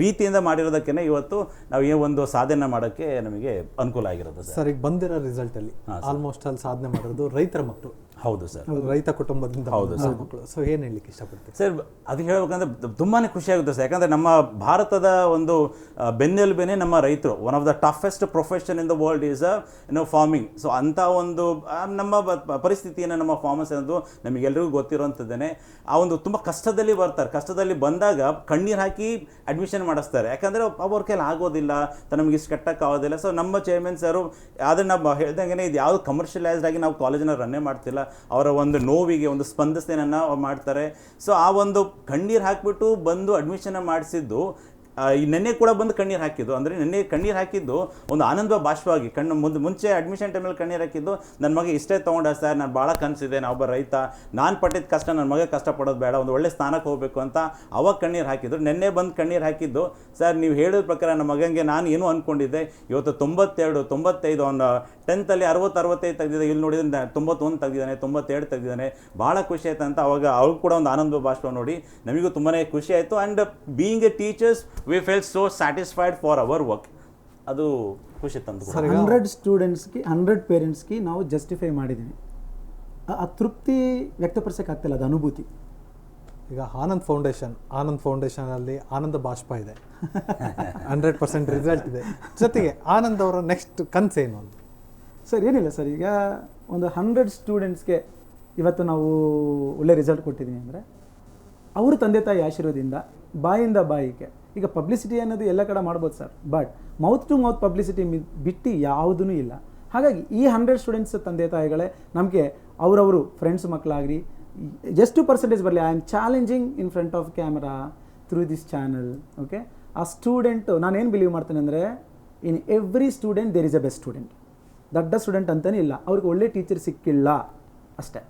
ರೀತಿಯಿಂದ ಮಾಡಿರೋದಕ್ಕೆ ಇವತ್ತು ನಾವು ಈ ಒಂದು ಸಾಧನೆ ಮಾಡೋಕ್ಕೆ ನಮಗೆ ಅನುಕೂಲ ಆಗಿರೋದು ಸರ್. ಈಗ ಬಂದಿರೋ ರಿಸಲ್ಟಲ್ಲಿ ಆಲ್ಮೋಸ್ಟ್ ಅಲ್ಲಿ ಸಾಧನೆ ಮಾಡಿರೋದು ರೈತರ ಮಕ್ಕಳು. ಹೌದು ಸರ್, ರೈತ ಕುಟುಂಬದಿಂದ ಮಕ್ಕಳು. ಸೊ ಏನು ಹೇಳಲಿಕ್ಕೆ ಇಷ್ಟಪಡ್ತೀವಿ ಸರ್? ಅದು ಹೇಳ್ಬೇಕಂದ್ರೆ ತುಂಬಾ ಖುಷಿಯಾಗುತ್ತೆ ಸರ್. ಯಾಕಂದರೆ ನಮ್ಮ ಭಾರತದ ಒಂದು ಬೆನ್ನೆಲುಬೇನೆ ನಮ್ಮ ರೈತರು. One of the toughest profession in the world is farming. So ಅಂಥ ಒಂದು ನಮ್ಮ ಪರಿಸ್ಥಿತಿಯನ್ನು ನಮ್ಮ ಫಾರ್ಮರ್ಸ್ ಅನ್ನೋದು ನಮಗೆಲ್ಲರಿಗೂ ಗೊತ್ತಿರೋಂಥದ್ದೇನೆ. ಆ ಒಂದು ತುಂಬ ಕಷ್ಟದಲ್ಲಿ ಬರ್ತಾರೆ. ಕಷ್ಟದಲ್ಲಿ ಬಂದಾಗ ಕಣ್ಣೀರು ಹಾಕಿ ಅಡ್ಮಿಷನ್ ಮಾಡಿಸ್ತಾರೆ. ಯಾಕಂದರೆ ಅವ್ರ ಕೈಲಿ ಆಗೋದಿಲ್ಲ, ನಮಗೆ ಇಷ್ಟು ಕಟ್ಟೋಕ್ಕಾಗೋದಿಲ್ಲ. ಸೊ ನಮ್ಮ ಚೇರ್ಮನ್ ಸರು ಅದನ್ನು ನಾವು ಹೇಳ್ದಂಗೆ ಇದು ಯಾವುದು ಕಮರ್ಷಿಯಲೈಸ್ಡ್ ಆಗಿ ನಾವು ಕಾಲೇಜನ್ನ ರನ್ನೇ ಮಾಡ್ತಿಲ್ಲ. ಅವರ ಒಂದು ನೋವಿಗೆ ಒಂದು ಸ್ಪಂದನೆಯನ್ನು ಮಾಡ್ತಾರೆ. ಸೊ ಆ ಒಂದು ಕಣ್ಣೀರು ಹಾಕಿಬಿಟ್ಟು ಬಂದು ಅಡ್ಮಿಷನ್ ಮಾಡಿಸಿದ್ದು ನೆನ್ನೆ ಕೂಡ ಬಂದು ಕಣ್ಣೀರು ಹಾಕಿದ್ದು. ಅಂದರೆ ನೆನ್ನೆ ಕಣ್ಣೀರು ಹಾಕಿದ್ದು ಒಂದು ಆನಂದ ಬಾಷ್ಪವಾಗಿ ಮುಂಚೆ ಅಡ್ಮಿಷನ್ ಟೈಮಲ್ಲಿ ಕಣ್ಣೀರು ಹಾಕಿದ್ದು, ನನ್ನ ಮಗ ಇಷ್ಟೇ ತೊಗೊಂಡ ಸರ್, ನಾನು ಭಾಳ ಕನಸಿದೆ, ನಾವೊಬ್ಬ ರೈತ, ನಾನು ಪಟ್ಟಿದ್ದ ಕಷ್ಟ ನನ್ನ ಮಗ ಕಷ್ಟಪಡೋದು ಬೇಡ, ಒಂದು ಒಳ್ಳೆ ಸ್ಥಾನಕ್ಕೆ ಹೋಗಬೇಕು ಅಂತ ಅವಾಗ ಕಣ್ಣೀರು ಹಾಕಿದ್ರು. ನೆನ್ನೆ ಬಂದು ಕಣ್ಣೀರು ಹಾಕಿದ್ದು ಸರ್ ನೀವು ಹೇಳಿದ ಪ್ರಕಾರ ನಮ್ಮ ಮಗನಿಗೆ ನಾನು ಏನೂ ಅಂದ್ಕೊಂಡಿದ್ದೆ, ಇವತ್ತು 92, 95, ಅವನು 10th 60-65 ತೆಗೆದಿದ್ದೆ, ಇಲ್ಲಿ ನೋಡಿದ್ರೆ 91 ತೆಗೆದಿದ್ದಾನೆ, 92 ತೆಗೆದಿದ್ದಾನೆ. ಭಾಳ ಖುಷಿ ಆಯ್ತು ಅಂತ ಅವಾಗ ಅವ್ರು ಕೂಡ ಒಂದು ಆನಂದ ಬಾಷ್ಪ ನೋಡಿ ನಮಗೂ ತುಂಬಾ ಖುಷಿ ಆಯಿತು. And being A teachers we felt so satisfied for our work. ಅದು ಖುಷಿ ತಂದು 100 ಸ್ಟೂಡೆಂಟ್ಸ್ಗೆ 100 ಪೇರೆಂಟ್ಸ್ಗೆ ನಾವು ಜಸ್ಟಿಫೈ ಮಾಡಿದ್ದೀವಿ. ಆ ತೃಪ್ತಿ ವ್ಯಕ್ತಪಡಿಸೋಕ್ಕಾಗ್ತಿಲ್ಲ, ಅದು ಅನುಭೂತಿ. ಈಗ ಆನಂದ್ ಫೌಂಡೇಶನಲ್ಲಿ ಆನಂದ ಬಾಷ್ಪ ಇದೆ, 100% ರಿಸಲ್ಟ್ ಇದೆ. ಜೊತೆಗೆ ಆನಂದ್ ಅವರ ನೆಕ್ಸ್ಟ್ ಕನಸೇನು ಅಂತ? ಸರ್ ಏನಿಲ್ಲ ಸರ್, ಈಗ ಒಂದು 100 ಸ್ಟೂಡೆಂಟ್ಸ್ಗೆ ಇವತ್ತು ನಾವು ಒಳ್ಳೆ ರಿಸಲ್ಟ್ ಕೊಟ್ಟಿದ್ದೀವಿ ಅಂದರೆ ಅವರು ತಂದೆ ತಾಯಿ ಆಶೀರ್ವಾದದಿಂದ ಬಾಯಿಂದ ಬಾಯಿಗೆ. ಈಗ ಪಬ್ಲಿಸಿಟಿ ಅನ್ನೋದು ಎಲ್ಲ ಕಡೆ ಮಾಡ್ಬೋದು sir, but mouth to mouth publicity ಬಿಟ್ಟು ಯಾವುದೂ ಇಲ್ಲ. ಹಾಗಾಗಿ ಈ 100 ಸ್ಟೂಡೆಂಟ್ಸ್ ತಂದೆ ತಾಯಿಗಳೇ ನಮಗೆ ಅವರವರು ಫ್ರೆಂಡ್ಸ್ ಮಕ್ಕಳಾಗಲಿ ಎಷ್ಟು ಪರ್ಸೆಂಟೇಜ್ ಬರಲಿ, I am challenging in front of camera through this channel. Okay, ಆ ಸ್ಟೂಡೆಂಟು ನಾನೇನು ಬಿಲೀವ್ ಮಾಡ್ತೇನೆ ಅಂದರೆ in every student there is a best student. ದೊಡ್ಡ ಸ್ಟೂಡೆಂಟ್ ಅಂತಲೇ ಇಲ್ಲ, ಅವ್ರಿಗೆ ಒಳ್ಳೆ ಟೀಚರ್ ಸಿಕ್ಕಿಲ್ಲ ಅಷ್ಟೇ.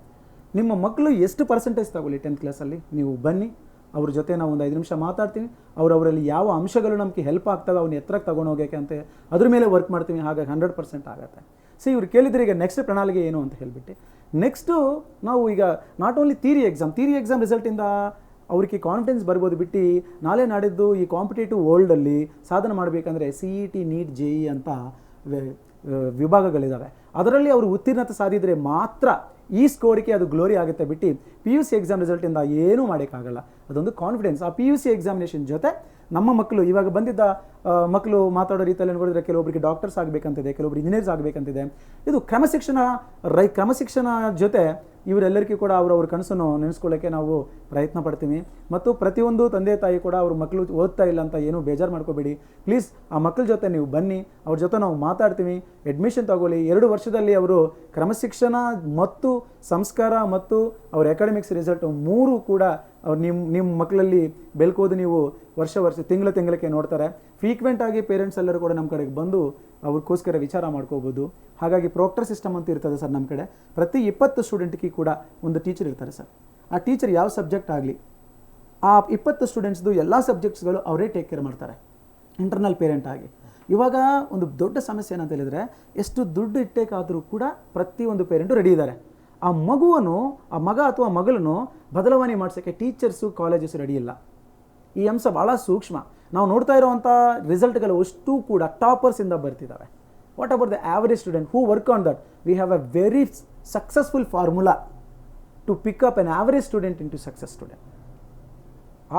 ನಿಮ್ಮ ಮಕ್ಕಳು ಎಷ್ಟು ಪರ್ಸೆಂಟೇಜ್ ತಗೊಳ್ಳಿ 10th ಕ್ಲಾಸಲ್ಲಿ, ನೀವು ಬನ್ನಿ, ಅವ್ರ ಜೊತೆ ನಾವು ಒಂದು 5 ನಿಮಿಷ ಮಾತಾಡ್ತೀವಿ. ಅವರಲ್ಲಿ ಯಾವ ಅಂಶಗಳು ನಮಗೆ ಹೆಲ್ಪ್ ಆಗ್ತವೆ ಅವ್ನ ಎತ್ತರಕ್ಕೆ ತಗೊಂಡು ಹೋಗೋಕ್ಕೆ ಅಂತ ಅದ್ರ ಮೇಲೆ ವರ್ಕ್ ಮಾಡ್ತೀವಿ. ಹಾಗಾಗಿ 100% ಆಗುತ್ತೆ. ಸೊ ಇವ್ರು ಕೇಳಿದರೆ ಈಗ ನೆಕ್ಸ್ಟ್ ಪ್ರಣಾಳಿಕೆ ಏನು ಅಂತ ಹೇಳಿಬಿಟ್ಟು ನೆಕ್ಸ್ಟು ನಾವು ಈಗ ನಾಟ್ ಓನ್ಲಿ ಥಿಯರಿ ಎಕ್ಸಾಮ್ ರಿಸಲ್ಟಿಂದ ಅವ್ರಿಗೆ ಕಾನ್ಫಿಡೆನ್ಸ್ ಬರ್ಬೋದು ಬಿಟ್ಟು ನಾಳೆ ನಾಡಿದ್ದು ಈ ಕಾಂಪಿಟೇಟಿವ್ ವರ್ಲ್ಡಲ್ಲಿ ಸಾಧನೆ ಮಾಡಬೇಕಂದ್ರೆ CET, NEET, JEE ಅಂತ ವಿಭಾಗಗಳಿದ್ದಾವೆ. ಅದರಲ್ಲಿ ಅವರು ಉತ್ತೀರ್ಣತೆ ಸಾಧಿಸಿದರೆ ಮಾತ್ರ ಈ ಸ್ಕೋರಿಗೆ ಅದು ಗ್ಲೋರಿ ಆಗುತ್ತೆ ಬಿಟ್ಟು PUC ಎಕ್ಸಾಮ್ ರಿಸಲ್ಟಿಂದ ಏನೂ ಮಾಡೋಕ್ಕಾಗಲ್ಲ. ಅದೊಂದು ಕಾನ್ಫಿಡೆನ್ಸ್. ಆ PUC ಎಕ್ಸಾಮಿನೇಷನ್ ಜೊತೆ ನಮ್ಮ ಮಕ್ಕಳು ಇವಾಗ ಬಂದಿದ್ದ ಮಕ್ಕಳು ಮಾತಾಡೋ ರೀತಿಯಲ್ಲಿ ನೋಡಿದ್ರೆ ಕೆಲವೊಬ್ಬರಿಗೆ ಡಾಕ್ಟರ್ಸ್ ಆಗಬೇಕಂತಿದೆ, ಕೆಲವೊಬ್ರು ಇಂಜಿನಿಯರ್ಸ್ ಆಗಬೇಕಂತಿದೆ. ಇದು ಕ್ರಮಶಿಕ್ಷಣ ಜೊತೆ ಇವರೆಲ್ಲರಿಗೂ ಕೂಡ ಅವ್ರ ಕನಸನ್ನು ನೆನೆಸ್ಕೊಳ್ಳೋಕ್ಕೆ ನಾವು ಪ್ರಯತ್ನ ಪಡ್ತೀವಿ. ಮತ್ತು ಪ್ರತಿಯೊಂದು ತಂದೆ ತಾಯಿ ಕೂಡ ಅವ್ರ ಮಕ್ಕಳು ಓದ್ತಾ ಇಲ್ಲ ಅಂತ ಏನೂ ಬೇಜಾರು ಮಾಡ್ಕೋಬೇಡಿ. ಪ್ಲೀಸ್ ಆ ಮಕ್ಕಳ ಜೊತೆ ನೀವು ಬನ್ನಿ, ಅವ್ರ ಜೊತೆ ನಾವು ಮಾತಾಡ್ತೀವಿ, ಅಡ್ಮಿಷನ್ ತಗೊಳ್ಳಿ. 2 ವರ್ಷದಲ್ಲಿ ಅವರು ಕ್ರಮಶಿಕ್ಷಣ ಮತ್ತು ಸಂಸ್ಕಾರ ಮತ್ತು ಅವ್ರ ಅಕಾಡೆಮಿಕ್ಸ್ ರಿಸಲ್ಟ್ 3 ಕೂಡ ಅವ್ರು ನಿಮ್ಮ ಮಕ್ಕಳಲ್ಲಿ ಬೆಳ್ಕೋದು ನೀವು ತಿಂಗಳಕ್ಕೆ ನೋಡ್ತಾರೆ. ಫ್ರೀಕ್ವೆಂಟ್ ಆಗಿ ಪೇರೆಂಟ್ಸ್ ಎಲ್ಲರೂ ಕೂಡ ನಮ್ಮ ಕಡೆಗೆ ಬಂದು ಅವ್ರಿಗೋಸ್ಕರ ವಿಚಾರ ಮಾಡ್ಕೋಬೋದು. ಹಾಗಾಗಿ ಪ್ರೋಕ್ಟರ್ ಸಿಸ್ಟಮ್ ಅಂತ ಇರ್ತದೆ ಸರ್ ನಮ್ಮ ಕಡೆ. ಪ್ರತಿ 20 ಸ್ಟೂಡೆಂಟ್ಗೆ ಕೂಡ ಒಂದು ಟೀಚರ್ ಇರ್ತಾರೆ ಸರ್. ಆ ಟೀಚರ್ ಯಾವ ಸಬ್ಜೆಕ್ಟ್ ಆಗಲಿ ಆ 20 ಸ್ಟೂಡೆಂಟ್ಸ್ದು ಎಲ್ಲ ಸಬ್ಜೆಕ್ಟ್ಸ್ಗಳು ಅವರೇ ಟೇಕ್ ಕೇರ್ ಮಾಡ್ತಾರೆ ಇಂಟರ್ನಲ್ ಪೇರೆಂಟ್ ಆಗಿ. ಇವಾಗ ಒಂದು ದೊಡ್ಡ ಸಮಸ್ಯೆ ಏನಂತ ಹೇಳಿದರೆ ಎಷ್ಟು ದುಡ್ಡು ಇಟ್ಟೇಕಾದರೂ ಕೂಡ ಪ್ರತಿಯೊಂದು ಪೇರೆಂಟು ರೆಡಿ ಇದ್ದಾರೆ. ಆ ಮಗ ಅಥವಾ ಮಗಳನ್ನು ಬದಲಾವಣೆ ಮಾಡಿಸೋಕ್ಕೆ ಟೀಚರ್ಸು ಕಾಲೇಜಸ್ಸು ರೆಡಿ ಇಲ್ಲ. ಈ ಅಂಶ ಭಾಳ ಸೂಕ್ಷ್ಮ. ನಾವು ನೋಡ್ತಾ ಇರೋವಂಥ ರಿಸಲ್ಟ್ಗಳು ಅಷ್ಟು ಕೂಡ ಟಾಪರ್ಸಿಂದ ಬರ್ತಿದ್ದಾವೆ. What about the average student who work on that? We have a very successful formula to pick up on average student into success student.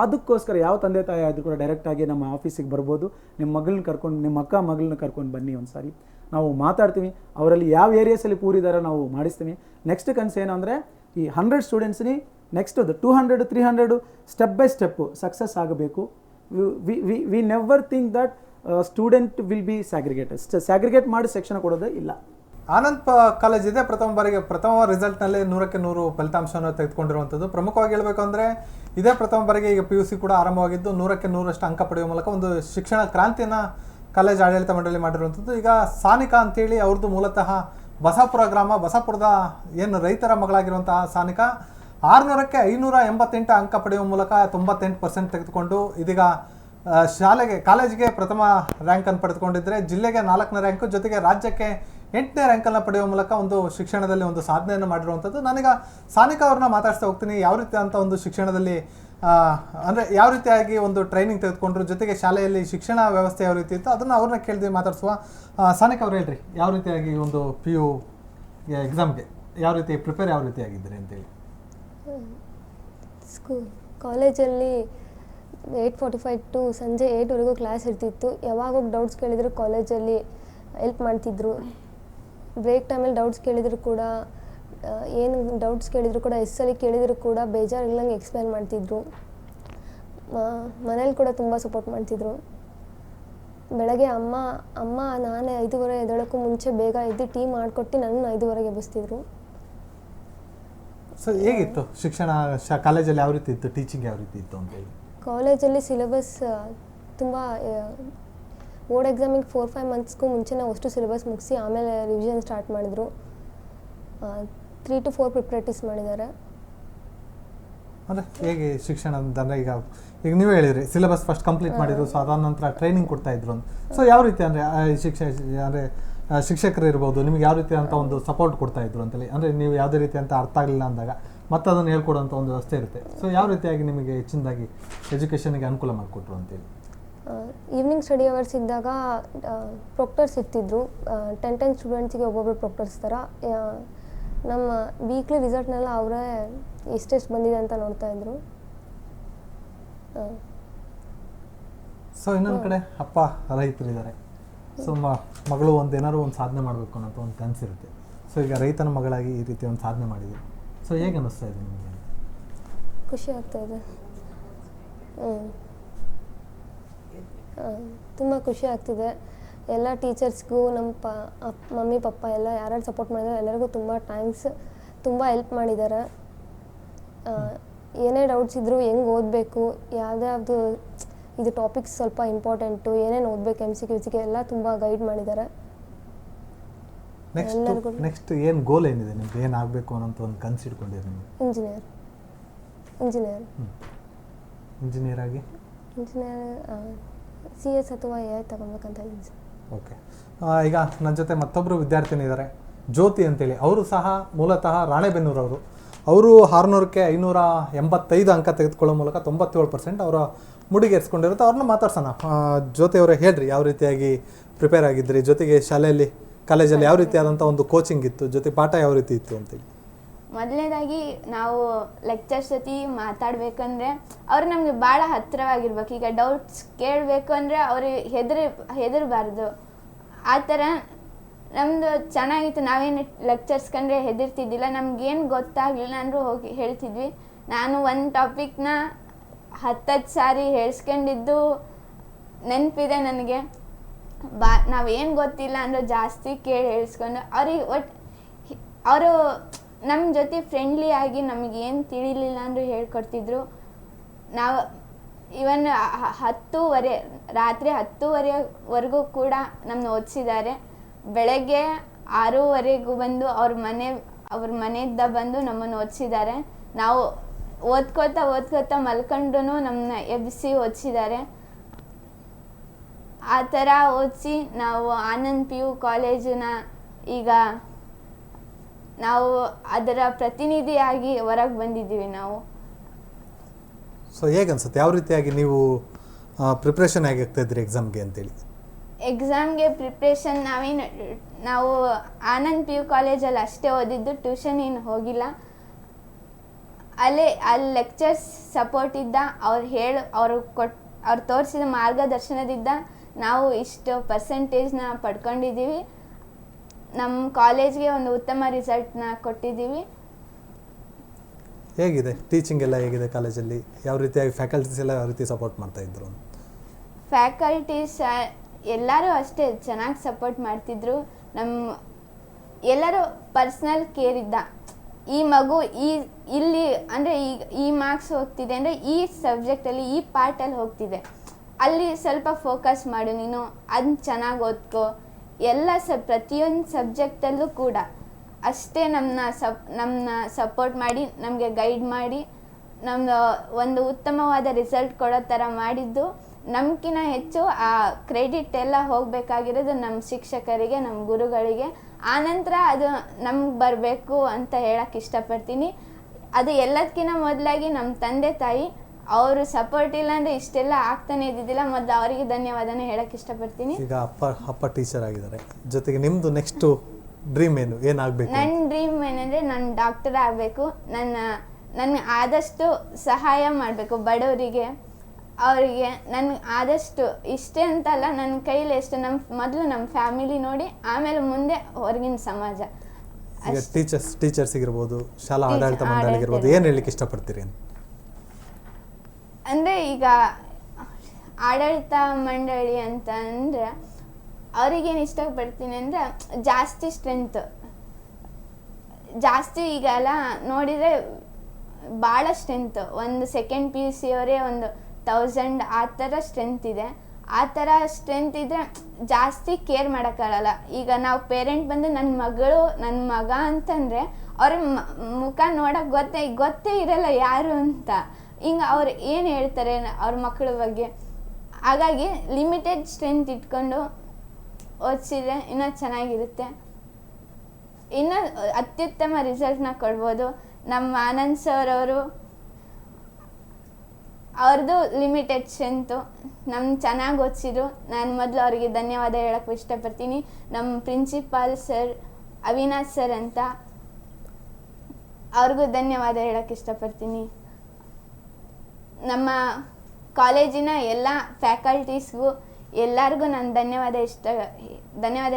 ಅದಕ್ಕೋಸ್ಕರ ಯಾವ ತಂದೆ ತಾಯಿ ಆದರೂ ಕೂಡ ಡೈರೆಕ್ಟಾಗಿ ನಮ್ಮ ಆಫೀಸಿಗೆ ಬರ್ಬೋದು. ನಿಮ್ಮ ಅಕ್ಕ ಮಗಳನ್ನ ಕರ್ಕೊಂಡು ಬನ್ನಿ, ಒಂದು ಸಾರಿ ನಾವು ಮಾತಾಡ್ತೀವಿ. ಅವರಲ್ಲಿ ಯಾವ ಏರಿಯಾಸಲ್ಲಿ ಪೂರಿದಾರ ನಾವು ಮಾಡಿಸ್ತೀವಿ. ನೆಕ್ಸ್ಟ್ ಕನಸು ಏನು ಅಂದರೆ ಈ 100 ಸ್ಟೂಡೆಂಟ್ಸ್ನಿ ನೆಕ್ಸ್ಟ್ ಅದು 200, 300 ಸ್ಟೆಪ್ ಬೈ ಸ್ಟೆಪ್ಪು ಸಕ್ಸಸ್ ಆಗಬೇಕು. We never think that student will be segregate ಮಾಡಿ ಸೆಕ್ಷನ್ ಕೊಡೋದೇ ಇಲ್ಲ. ಆನಂದ್ ಕಾಲೇಜ್ ಇದೆ ಪ್ರಥಮ ರಿಸಲ್ಟ್ನಲ್ಲಿ 100ಕ್ಕೆ 100 ಫಲಿತಾಂಶವನ್ನು ತೆಗೆದುಕೊಂಡಿರುವಂಥದ್ದು. ಪ್ರಮುಖವಾಗಿ ಹೇಳಬೇಕು ಅಂದರೆ ಇದೇ ಪ್ರಥಮ ಬಾರಿಗೆ ಈಗ PUC ಕೂಡ ಆರಂಭವಾಗಿದ್ದು 100ಕ್ಕೆ 100ರಷ್ಟು ಅಂಕ ಪಡೆಯುವ ಮೂಲಕ ಒಂದು ಶಿಕ್ಷಣ ಕ್ರಾಂತಿಯನ್ನು ಕಾಲೇಜ್ ಆಡಳಿತ ಮಂಡಳಿ ಮಾಡಿರುವಂಥದ್ದು. ಈಗ ಸಾನಿಕಾ ಅಂತೇಳಿ ಅವ್ರದ್ದು ಮೂಲತಃ ಬಸಾಪುರ ಗ್ರಾಮ, ಬಸಾಪುರದ ಏನು ರೈತರ ಮಗಳಾಗಿರುವಂತಹ ಸಾನಿಕಾ 600ಕ್ಕೆ 588 ಅಂಕ ಪಡೆಯುವ ಮೂಲಕ 98% ತೆಗೆದುಕೊಂಡು ಇದೀಗ ಕಾಲೇಜಿಗೆ ಪ್ರಥಮ ರ್ಯಾಂಕನ್ನು ಪಡೆದುಕೊಂಡಿದ್ದರೆ ಜಿಲ್ಲೆಗೆ 4ನೇ ರ್ಯಾಂಕು ಜೊತೆಗೆ ರಾಜ್ಯಕ್ಕೆ 8ನೇ ರ್ಯಾಂಕನ್ನು ಪಡೆಯುವ ಮೂಲಕ ಒಂದು ಶಿಕ್ಷಣದಲ್ಲಿ ಒಂದು ಸಾಧನೆಯನ್ನು ಮಾಡಿರುವಂಥದ್ದು. ನಾನೀಗ ಸಾನಿಕಾ ಅವ್ರನ್ನ ಮಾತಾಡ್ತಾ ಹೋಗ್ತೀನಿ. ಯಾವ ರೀತಿ ಅಂತ ಒಂದು ಶಿಕ್ಷಣದಲ್ಲಿ ಅಂದರೆ ಯಾವ ರೀತಿಯಾಗಿ ಒಂದು ಟ್ರೈನಿಂಗ್ ತೆಗೆದುಕೊಂಡ್ರು, ಜೊತೆಗೆ ಶಾಲೆಯಲ್ಲಿ ಶಿಕ್ಷಣ ವ್ಯವಸ್ಥೆ ಯಾವ ರೀತಿ ಇತ್ತು ಅದನ್ನು ಅವ್ರನ್ನ ಕೇಳಿದ್ವಿ ಮಾತಾಡಿಸುವ. ಸಾನಿಕಾ ಅವ್ರು ಹೇಳ್ರಿ, ಯಾವ ರೀತಿಯಾಗಿ ಒಂದು PU ಎಕ್ಸಾಮ್ಗೆ ಯಾವ ರೀತಿ ಪ್ರಿಪೇರ್ ಯಾವ ರೀತಿ ಆಗಿದ್ದೀರಿ ಅಂತೇಳಿ. ಕಾಲೇಜಲ್ಲಿ 8:45 ಟು ಸಂಜೆ 8ವರೆಗೂ ಕ್ಲಾಸ್ ಇರ್ತಿತ್ತು. ಯಾವಾಗ ಡೌಟ್ಸ್ ಕೇಳಿದ್ರು ಕಾಲೇಜಲ್ಲಿ ಹೆಲ್ಪ್ ಮಾಡ್ತಿದ್ರು. ಬ್ರೇಕ್ ಟೈಮಲ್ಲಿ ಡೌಟ್ಸ್ ಕೇಳಿದ್ರು ಕೂಡ ಏನು ಡೌಟ್ಸ್ ಕೇಳಿದ್ರು ಕೂಡ ಎಸ್ಸಲ್ಲಿ ಕೇಳಿದ್ರು ಕೂಡ ಬೇಜಾರಿಲ್ಲಂಗೆ ಎಕ್ಸ್ಪ್ಲೇನ್ ಮಾಡ್ತಿದ್ರು. ಮನೇಲಿ ಕೂಡ ತುಂಬ ಸಪೋರ್ಟ್ ಮಾಡ್ತಿದ್ರು. ಬೆಳಗ್ಗೆ ಅಮ್ಮ ನಾನೇ 5:30 ಎದ್ದೇಳೋಕ್ಕೂ ಮುಂಚೆ ಬೇಗ ಎದ್ದು ಟೀ ಮಾಡಿಕೊಟ್ಟು ನನ್ನ 5:30ಗೆ ಎಬ್ಬಿಸ್ತಿದ್ರು. ಸೊ ಹೇಗಿತ್ತು ಶಿಕ್ಷಣ ಕಾಲೇಜಲ್ಲಿ ಯಾವ ರೀತಿ ಇತ್ತು, ಟೀಚಿಂಗ್ ಯಾವ ರೀತಿ ಇತ್ತು ಅಂತೇಳಿ? ಕಾಲೇಜಲ್ಲಿ ಸಿಲೆಬಸ್ ತುಂಬ ಬೋರ್ಡ್ ಎಕ್ಸಾಮಿಗೆ 4-5 ಮಂತ್ಸ್ಗೂ ಮುಂಚೆ ನಾವು ಅಷ್ಟು ಸಿಲೆಬಸ್ ಮುಗಿಸಿ ಆಮೇಲೆ ರಿವಿಷನ್ ಸ್ಟಾರ್ಟ್ ಮಾಡಿದ್ರು. 3 to 4 ಪ್ರಿಪ್ರೇಟಿಸ್ ಮಾಡಿದ್ದಾರೆ. ಅಂದರೆ ಹೇಗೆ ಶಿಕ್ಷಣ ಅಂತಂದರೆ ಈಗ ನೀವು ಹೇಳಿದ್ರಿ ಸಿಲೆಬಸ್ ಫಸ್ಟ್ ಕಂಪ್ಲೀಟ್ ಮಾಡಿದ್ರು, ಸೊ ಅದಾದ ನಂತರ ಟ್ರೈನಿಂಗ್ ಕೊಡ್ತಾ ಇದ್ರು ಅಂತ. ಸೊ ಯಾವ ರೀತಿ ಅಂದರೆ ಶಿಕ್ಷಕರು ಇರ್ಬೋದು, ನಿಮ್ಗೆ ಯಾವ ರೀತಿ ಅಂತ ಒಂದು ಸಪೋರ್ಟ್ ಕೊಡ್ತಾ ಇದ್ರು ಅಂತೇಳಿ, ಅಂದರೆ ನೀವು ಯಾವುದೇ ರೀತಿ ಅಂತ ಅರ್ಥ ಆಗಲಿಲ್ಲ ಅಂದಾಗ ಮತ್ತೆ ಅದನ್ನು ಹೇಳ್ಕೊಡುವಂಥ ಒಂದು ವ್ಯವಸ್ಥೆ ಇರುತ್ತೆ. ಸೊ ಯಾವ ರೀತಿಯಾಗಿ ನಿಮಗೆ ಹೆಚ್ಚಿನದಾಗಿ ಎಜುಕೇಷನ್ಗೆ ಅನುಕೂಲ ಮಾಡಿಕೊಟ್ರು ಅಂತೇಳಿ? ಈವ್ನಿಂಗ್ ಸ್ಟಡಿ ಅವರ್ಸ್ ಇದ್ದಾಗ ಪ್ರೊಕ್ಟರ್ಸ್ ಇರ್ತಿದ್ರು. 10 ಸ್ಟೂಡೆಂಟ್ಸಿಗೆ ಒಬ್ಬೊಬ್ಬರು ಪ್ರೊಕ್ಟರ್ಸ್ ಥರ. ನಮ್ಮ ವೀಕ್ಲಿ ರಿಸಲ್ಟ್ನೆಲ್ಲ ಅವರೇ ಎಷ್ಟೆಷ್ಟು ಬಂದಿದೆ ಅಂತ ನೋಡ್ತಾ ಇದ್ರು. ಸೊ ಇನ್ನೊಂದು ಕಡೆ ಅಪ್ಪ ರೈತರಿದ್ದಾರೆ. ಸೊ ಮಗಳು ಏನಾದ್ರು ಒಂದು ಸಾಧನೆ ಮಾಡಬೇಕು ಅನ್ನೋ ಒಂದು ಕನಸಿರುತ್ತೆ. ಸೊ ಈಗ ರೈತನ ಮಗಳಾಗಿ ಈ ರೀತಿ ಒಂದು ಸಾಧನೆ ಮಾಡಿದ್ರು. ಸೊ ಹೇಗೆ ಅನ್ನಿಸ್ತಾ ಇದೆ ನಿಮಗೆ? ಖುಷಿ ಆಗ್ತಾ ಇದೆ. ತುಂಬ ಖುಷಿ ಆಗ್ತಿದೆ. ಎಲ್ಲ ಟೀಚರ್ಸ್ಗೂ ನಮ್ಮ ಮಮ್ಮಿ ಪಪ್ಪ ಎಲ್ಲ ಯಾರ್ಯಾರು ಸಪೋರ್ಟ್ ಮಾಡಿದ್ದಾರೆ ಎಲ್ಲರಿಗೂ ತುಂಬ ಥ್ಯಾಂಕ್ಸ್. ತುಂಬ ಹೆಲ್ಪ್ ಮಾಡಿದ್ದಾರೆ. ಏನೇ ಡೌಟ್ಸ್ ಇದ್ದರೂ ಹೆಂಗೆ ಓದಬೇಕು, ಯಾವ್ದು ಇದು ಟಾಪಿಕ್ಸ್ ಸ್ವಲ್ಪ ಇಂಪಾರ್ಟೆಂಟು, ಏನೇನು ಓದಬೇಕು MCQ ಎಲ್ಲ ತುಂಬ ಗೈಡ್ ಮಾಡಿದ್ದಾರೆ. ನೆಕ್ಸ್ಟ್ ಏನು ಗೋಲ್ ಏನಿದೆ ನಿಮ್ಗೆ, ಏನಾಗಬೇಕು ಅನ್ನೋಂಥ ಒಂದು ಕನಸು ಇಟ್ಕೊಂಡಿರಿ ನೀವು? ಇಂಜಿನಿಯರ್ ಆಗಿ CS ಅಥವಾ AI ತಗೊಬೇಕಂತ ಇದ್ದೀನಿ ಸರ್. ಓಕೆ. ಈಗ ನನ್ನ ಜೊತೆ ಮತ್ತೊಬ್ಬರು ವಿದ್ಯಾರ್ಥಿನಿ ಇದ್ದಾರೆ, ಜ್ಯೋತಿ ಅಂತೇಳಿ. ಅವರು ಸಹ ಮೂಲತಃ ರಾಣೆಬೆನ್ನೂರವರು. ಅವರು 600ಕ್ಕೆ 585 ಅಂಕ ತೆಗೆದುಕೊಳ್ಳೋ ಮೂಲಕ 97% ಅವರ ಮುಡಿಗೇರಿಸ್ಕೊಂಡಿರುತ್ತೆ. ಅವ್ರನ್ನ ಮಾತಾಡ್ಸೋಣ. ಜ್ಯೋತಿ ಅವರೇ ಹೇಳ್ರಿ, ಯಾವ ರೀತಿಯಾಗಿ ಪ್ರಿಪೇರ್ ಆಗಿದ್ರಿ, ಜೊತೆಗೆ ಶಾಲೆಯಲ್ಲಿ ಕಾಲೇಜಲ್ಲಿ ಯಾವ ರೀತಿಯಾದಂಥ ಒಂದು ಕೋಚಿಂಗ್ ಇತ್ತು, ಜೊತೆ ಪಾಠ ಯಾವ ರೀತಿ ಇತ್ತು ಅಂತೇಳಿ? ಮೊದಲನೇದಾಗಿ ನಾವು ಲೆಕ್ಚರ್ಸ್ ಜೊತೆ ಮಾತಾಡಬೇಕಂದ್ರೆ ಅವ್ರು ನಮಗೆ ಭಾಳ ಹತ್ತಿರವಾಗಿರ್ಬೇಕು. ಈಗ ಡೌಟ್ಸ್ ಕೇಳಬೇಕು ಅಂದರೆ ಅವ್ರಿಗೆ ಹೆದರಬಾರ್ದು. ಆ ಥರ ನಮ್ಮದು ಚೆನ್ನಾಗಿತ್ತು. ನಾವೇನು ಲೆಕ್ಚರ್ಸ್ ಕಂಡ್ರೆ ಹೆದರ್ತಿದ್ದಿಲ್ಲ. ನಮಗೇನು ಗೊತ್ತಾಗಲಿಲ್ಲ ಅಂದರೂ ಹೋಗಿ ಹೇಳ್ತಿದ್ವಿ. ನಾನು ಒಂದು ಟಾಪಿಕ್ನ 10 ಸಾರಿ ಹೇಳ್ಸ್ಕೊಂಡಿದ್ದು ನೆನಪಿದೆ ನನಗೆ. ನಾವೇನು ಗೊತ್ತಿಲ್ಲ ಅಂದ್ರೆ ಜಾಸ್ತಿ ಕೇಳಿ ಹೇಳ್ಸ್ಕೊಂಡು ಅವ್ರಿಗೆ ಅವರು ನಮ್ಮ ಜೊತೆ ಫ್ರೆಂಡ್ಲಿ ಆಗಿ ನಮಗೇನು ತಿಳಿಲಿಲ್ಲ ಅಂದರೂ ಹೇಳ್ಕೊಡ್ತಿದ್ರು. ನಾವು ಇವನ್ 10:30 ರಾತ್ರಿ 10:30ವರೆಗೂ ಕೂಡ ನಮ್ಮನ್ನ ಓದಿಸಿದ್ದಾರೆ. ಬೆಳಗ್ಗೆ 6:00ವರೆಗೂ ಬಂದು ಅವ್ರ ಮನೆಯಿಂದ ಬಂದು ನಮ್ಮನ್ನು ಓದಿಸಿದ್ದಾರೆ. ನಾವು ಓದ್ಕೋತಾ ಮಲ್ಕೊಂಡು ನಮ್ಮನ್ನ ಎಬ್ಬಿಸಿ ಓದಿಸಿದ್ದಾರೆ. ಆ ಥರ ಓದಿಸಿ ನಾವು ಆನಂದ್ PU ಕಾಲೇಜನ್ನ ಈಗ ನಾವು ಅದರ ಪ್ರತಿನಿಧಿಯಾಗಿ ಹೊರಗೆ ಬಂದಿದ್ದೀವಿ ನಾವು. ಸೊ ಹೇಗೆ ಅನ್ಸುತ್ತೆ, ಯಾವ ರೀತಿಯಾಗಿ ನೀವು ಪ್ರಿಪ್ರೇಷನ್ ಆಗಿ ಆಗ್ತಾ ಇದ್ರಿ ಎಕ್ಸಾಮ್ಗೆ ಅಂತೇಳಿ? ಎಕ್ಸಾಮ್ಗೆ ಪ್ರಿಪ್ರೇಷನ್ ನಾವು ಆನಂದ್ PU ಕಾಲೇಜಲ್ಲಿ ಅಷ್ಟೇ ಓದಿದ್ದು, ಟ್ಯೂಷನ್ ಏನು ಹೋಗಿಲ್ಲ. ಅಲ್ಲಿ ಲೆಕ್ಚರ್ಸ್ ಸಪೋರ್ಟ್ ಇದ್ದ, ಅವ್ರು ತೋರಿಸಿದ ಮಾರ್ಗದರ್ಶನದಿಂದ ನಾವು ಇಷ್ಟು ಪರ್ಸೆಂಟೇಜ್ನ ಪಡ್ಕೊಂಡಿದ್ದೀವಿ. ನಮ್ಮ ಕಾಲೇಜ್ಗೆ ಒಂದು ಉತ್ತಮ ರಿಸಲ್ಟ್ನ ಕೊಟ್ಟಿದ್ದೀವಿ. ಹೇಗಿದೆ ಟೀಚಿಂಗ್ ಎಲ್ಲ ಹೇಗಿದೆ ಕಾಲೇಜಲ್ಲಿ? ಯಾವ ರೀತಿಯಾಗಿ ಫ್ಯಾಕಲ್ಟೀಸ್ ಎಲ್ಲ ಯಾವ ರೀತಿ ಸಪೋರ್ಟ್ ಮಾಡ್ತಾ ಇದ್ರು? ಫ್ಯಾಕಲ್ಟೀಸ್ ಎಲ್ಲರೂ ಅಷ್ಟೇ ಚೆನ್ನಾಗಿ ಸಪೋರ್ಟ್ ಮಾಡ್ತಿದ್ರು. ಎಲ್ಲರೂ ಪರ್ಸ್ನಲ್ ಕೇರ್ ಇದ್ದ. ಈ ಮಗು ಇಲ್ಲಿ ಅಂದರೆ ಈಗ ಈ ಮಾರ್ಕ್ಸ್ ಹೋಗ್ತಿದೆ ಅಂದರೆ ಈ ಸಬ್ಜೆಕ್ಟಲ್ಲಿ ಈ ಪಾರ್ಟಲ್ಲಿ ಹೋಗ್ತಿದೆ, ಅಲ್ಲಿ ಸ್ವಲ್ಪ ಫೋಕಸ್ ಮಾಡು ನೀನು, ಅದನ್ನ ಚೆನ್ನಾಗಿ ಓದ್ಕೋ. ಎಲ್ಲ ಪ್ರತಿಯೊಂದು ಸಬ್ಜೆಕ್ಟಲ್ಲೂ ಕೂಡ ಅಷ್ಟೇ ನಮ್ಮನ್ನ ಸಪೋರ್ಟ್ ಮಾಡಿ, ನಮಗೆ ಗೈಡ್ ಮಾಡಿ, ನಮ್ಮದು ಒಂದು ಉತ್ತಮವಾದ ರಿಸಲ್ಟ್ ಕೊಡೋ ಥರ ಮಾಡಿದ್ದು. ನಮ್ಗಿಂತ ಹೆಚ್ಚು ಆ ಕ್ರೆಡಿಟ್ ಎಲ್ಲ ಹೋಗಬೇಕಾಗಿರೋದು ನಮ್ಮ ಶಿಕ್ಷಕರಿಗೆ, ನಮ್ಮ ಗುರುಗಳಿಗೆ. ಆನಂತರ ಅದು ನಮ್ಗೆ ಬರಬೇಕು ಅಂತ ಹೇಳಕ್ಕೆ ಇಷ್ಟಪಡ್ತೀನಿ. ಅದು ಎಲ್ಲದಕ್ಕಿಂತ ಮೊದಲಾಗಿ ನಮ್ಮ ತಂದೆ ತಾಯಿ, ಅವರು ಸಪೋರ್ಟ್ ಇಲ್ಲ ಅಂದರೆ ಇಷ್ಟೆಲ್ಲ ಆಗ್ತಾನೆ ಇದ್ದಿದ್ದಿಲ್ಲ. ಮೊದಲು ಅವರಿಗೆ ಧನ್ಯವಾದನೆ ಹೇಳಕ್ಕೆ ಇಷ್ಟಪಡ್ತೀನಿ. ಈಗ ಅಪ್ಪ ಟೀಚರ್ ಆಗಿದ್ದಾರೆ, ಜೊತೆಗೆ ನಿಮ್ಮದು ನೆಕ್ಸ್ಟು ಡ್ರೀಮ್ ಏನಾಗಬೇಕು? ನನ್ನ ಡ್ರೀಮ್ ಏನಂದರೆ ನಾನು ಡಾಕ್ಟರ್ ಆಗಬೇಕು. ನನಗೆ ಆದಷ್ಟು ಸಹಾಯ ಮಾಡಬೇಕು ಬಡವರಿಗೆ, ಅವರಿಗೆ. ನನಗೆ ಆದಷ್ಟು ಇಷ್ಟೇ ಅಂತಲ್ಲ, ನನ್ನ ಕೈಲಿ ಎಷ್ಟು ಮೊದಲು ನಮ್ಮ ಫ್ಯಾಮಿಲಿ ನೋಡಿ, ಆಮೇಲೆ ಮುಂದೆ ಹೊರಗಿನ ಸಮಾಜ. ಈಗ ಟೀಚರ್ಸಿಗಿರ್ಬೋದು, ಶಾಲಾ ಆಡಳಿತ ಮಂಡಳಿಗಿರ್ಬೋದು, ಏನು ಹೇಳಲಿಕ್ಕೆ ಇಷ್ಟಪಡ್ತೀರಿ? ಅಂದರೆ ಈಗ ಆಡಳಿತ ಮಂಡಳಿ ಅಂತ ಅಂದರೆ ಅವ್ರಿಗೇನು ಇಷ್ಟಪಡ್ತೀನಿ ಅಂದರೆ ಜಾಸ್ತಿ ಸ್ಟ್ರೆಂತ್ ಜಾಸ್ತಿ. ಈಗೆಲ್ಲ ನೋಡಿದರೆ ಭಾಳ ಸ್ಟ್ರೆಂತ್, ಒಂದು ಸೆಕೆಂಡ್ PUC ಅವರೇ 1000 ಆ ಥರ ಸ್ಟ್ರೆಂತ್ ಇದೆ. ಆ ಥರ ಸ್ಟ್ರೆಂತ್ ಇದ್ದರೆ ಜಾಸ್ತಿ ಕೇರ್ ಮಾಡೋಕ್ಕಾಗಲ್ಲ. ಈಗ ನಾವು ಪೇರೆಂಟ್ ಬಂದು ನನ್ನ ಮಗಳು ನನ್ನ ಮಗ ಅಂತಂದರೆ ಅವ್ರ ಮುಖ ನೋಡೋಕ್ಕೆ ಗೊತ್ತೇ ಇರಲ್ಲ ಯಾರು ಅಂತ. ಹಿಂಗೆ ಅವ್ರು ಏನು ಹೇಳ್ತಾರೆ ಅವ್ರ ಮಕ್ಕಳ ಬಗ್ಗೆ. ಹಾಗಾಗಿ ಲಿಮಿಟೆಡ್ ಸ್ಟ್ರೆಂತ್ ಇಟ್ಕೊಂಡು ಓದಿಸಿದ್ರೆ ಇನ್ನೂ ಚೆನ್ನಾಗಿರುತ್ತೆ, ಇನ್ನೂ ಅತ್ಯುತ್ತಮ ರಿಸಲ್ಟ್ನ ಕೊಡ್ಬೋದು. ನಮ್ಮ ಆನಂದ್ ಸರ್ ಅವ್ರದ್ದು ಲಿಮಿಟೆಡ್ ಸ್ಟ್ರೆಂತು, ನಮ್ಮ ಚೆನ್ನಾಗಿ ಓದಿಸಿದ್ರು. ನಾನು ಮೊದಲು ಅವರಿಗೆ ಧನ್ಯವಾದ ಹೇಳೋಕ್ಕೆ ಇಷ್ಟಪಡ್ತೀನಿ. ನಮ್ಮ ಪ್ರಿನ್ಸಿಪಾಲ್ ಸರ್ ಅವಿನಾಶ್ ಸರ್ ಅಂತ, ಅವ್ರಿಗೂ ಧನ್ಯವಾದ ಹೇಳೋಕ್ಕೆ ಇಷ್ಟಪಡ್ತೀನಿ. ನಮ್ಮ ಕಾಲೇಜಿನ ಎಲ್ಲ ಫ್ಯಾಕಲ್ಟೀಸ್ಗೂ ಎಲ್ಲರಿಗೂ ನಾನು ಧನ್ಯವಾದ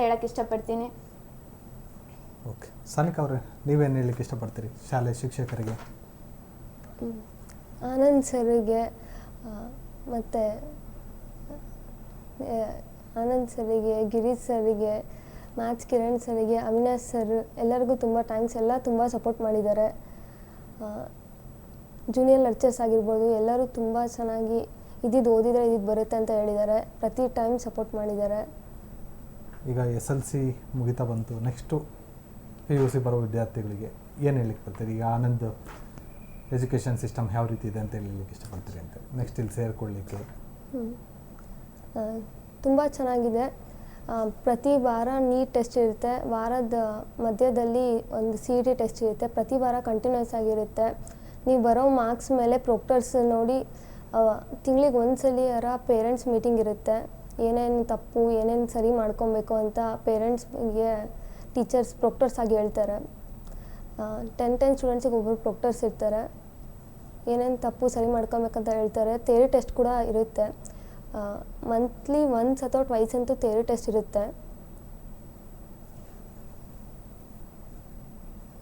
ಹೇಳೋಕ್ಕೆ ಇಷ್ಟಪಡ್ತೀನಿ. ಓಕೆ, ಸಾನಿಕಾ ಅವರೇ, ನೀವೇನು ಹೇಳಲಿಕ್ಕೆ ಇಷ್ಟಪಡ್ತೀರಿ ಶಾಲೆ ಶಿಕ್ಷಕರಿಗೆ? ಆನಂದ್ ಸರಿಗೆ ಮತ್ತು ಆನಂದ್ ಸರಿಗೆ, ಗಿರೀಶ್ ಸರಿಗೆ, ಮ್ಯಾಥ್ಸ್ ಕಿರಣ್ ಸರಿಗೆ, ಅವಿನಾಶ್ ಸರ್ ಎಲ್ಲರಿಗೂ ತುಂಬ ಥ್ಯಾಂಕ್ಸ್. ಎಲ್ಲ ತುಂಬ ಸಪೋರ್ಟ್ ಮಾಡಿದ್ದಾರೆ. ಜೂನಿಯರ್ ಲೆಕ್ಚರ್ಸ್ ಆಗಿರ್ಬೋದು, ಎಲ್ಲರೂ ತುಂಬ ಚೆನ್ನಾಗಿ ಓದಿದರೆ ಬರುತ್ತೆ ಅಂತ ಹೇಳಿದ್ದಾರೆ. ಪ್ರತಿ ಟೈಮ್ ಸಪೋರ್ಟ್ ಮಾಡಿದ್ದಾರೆ. ಈಗ SLC ಮುಗಿತಾ ಬಂತು, ನೆಕ್ಸ್ಟು PUC ಬರೋ ವಿದ್ಯಾರ್ಥಿಗಳಿಗೆ ಏನು ಹೇಳಲಿಕ್ಕೆ ಬರ್ತೀರಿ? ಈಗ ಆನಂದ್ ಎಜುಕೇಷನ್ ಸಿಸ್ಟಮ್ ಯಾವ ರೀತಿ ಇದೆ ಅಂತ ಹೇಳಲಿಕ್ಕೆ ಇಷ್ಟಪಡ್ತೀರಿ ಅಂತ, ನೆಕ್ಸ್ಟ್ ಇಲ್ಲಿ ಸೇರಿಕೊಳ್ಳಿಕ್ಕೆ? ತುಂಬ ಚೆನ್ನಾಗಿದೆ. ಪ್ರತಿ ವಾರ ನೀಟ್ ಟೆಸ್ಟ್ ಇರುತ್ತೆ, ವಾರದ ಮಧ್ಯದಲ್ಲಿ ಒಂದು CET ಟೆಸ್ಟ್ ಇರುತ್ತೆ, ಪ್ರತಿ ವಾರ ಕಂಟಿನ್ಯೂಸ್ ಆಗಿರುತ್ತೆ. ನೀವು ಬರೋ ಮಾರ್ಕ್ಸ್ ಮೇಲೆ ಪ್ರೊಕ್ಟರ್ಸ್ ನೋಡಿ ತಿಂಗಳಿಗೆ ಒಂದ್ಸಲಿಯಾರ ಪೇರೆಂಟ್ಸ್ ಮೀಟಿಂಗ್ ಇರುತ್ತೆ. ಏನೇನು ತಪ್ಪು, ಏನೇನು ಸರಿ ಮಾಡ್ಕೊಬೇಕು ಅಂತ ಪೇರೆಂಟ್ಸ್ಗೆ ಟೀಚರ್ಸ್ ಪ್ರೊಕ್ಟರ್ಸ್ ಆಗಿ ಹೇಳ್ತಾರೆ. 10 ಸ್ಟೂಡೆಂಟ್ಸಿಗೆ ಒಬ್ಬರು ಪ್ರೊಕ್ಟರ್ಸ್ ಇರ್ತಾರೆ. ಏನೇನು ತಪ್ಪು ಸರಿ ಮಾಡ್ಕೊಬೇಕಂತ ಹೇಳ್ತಾರೆ. ಥಿಯರಿ ಟೆಸ್ಟ್ ಕೂಡ ಇರುತ್ತೆ. ಮಂತ್ಲಿ ಒನ್ಸ್ ಅಥವಾ ಟ್ವೈಸ್ ಅಂತೂ ಥಿಯರಿ ಟೆಸ್ಟ್ ಇರುತ್ತೆ.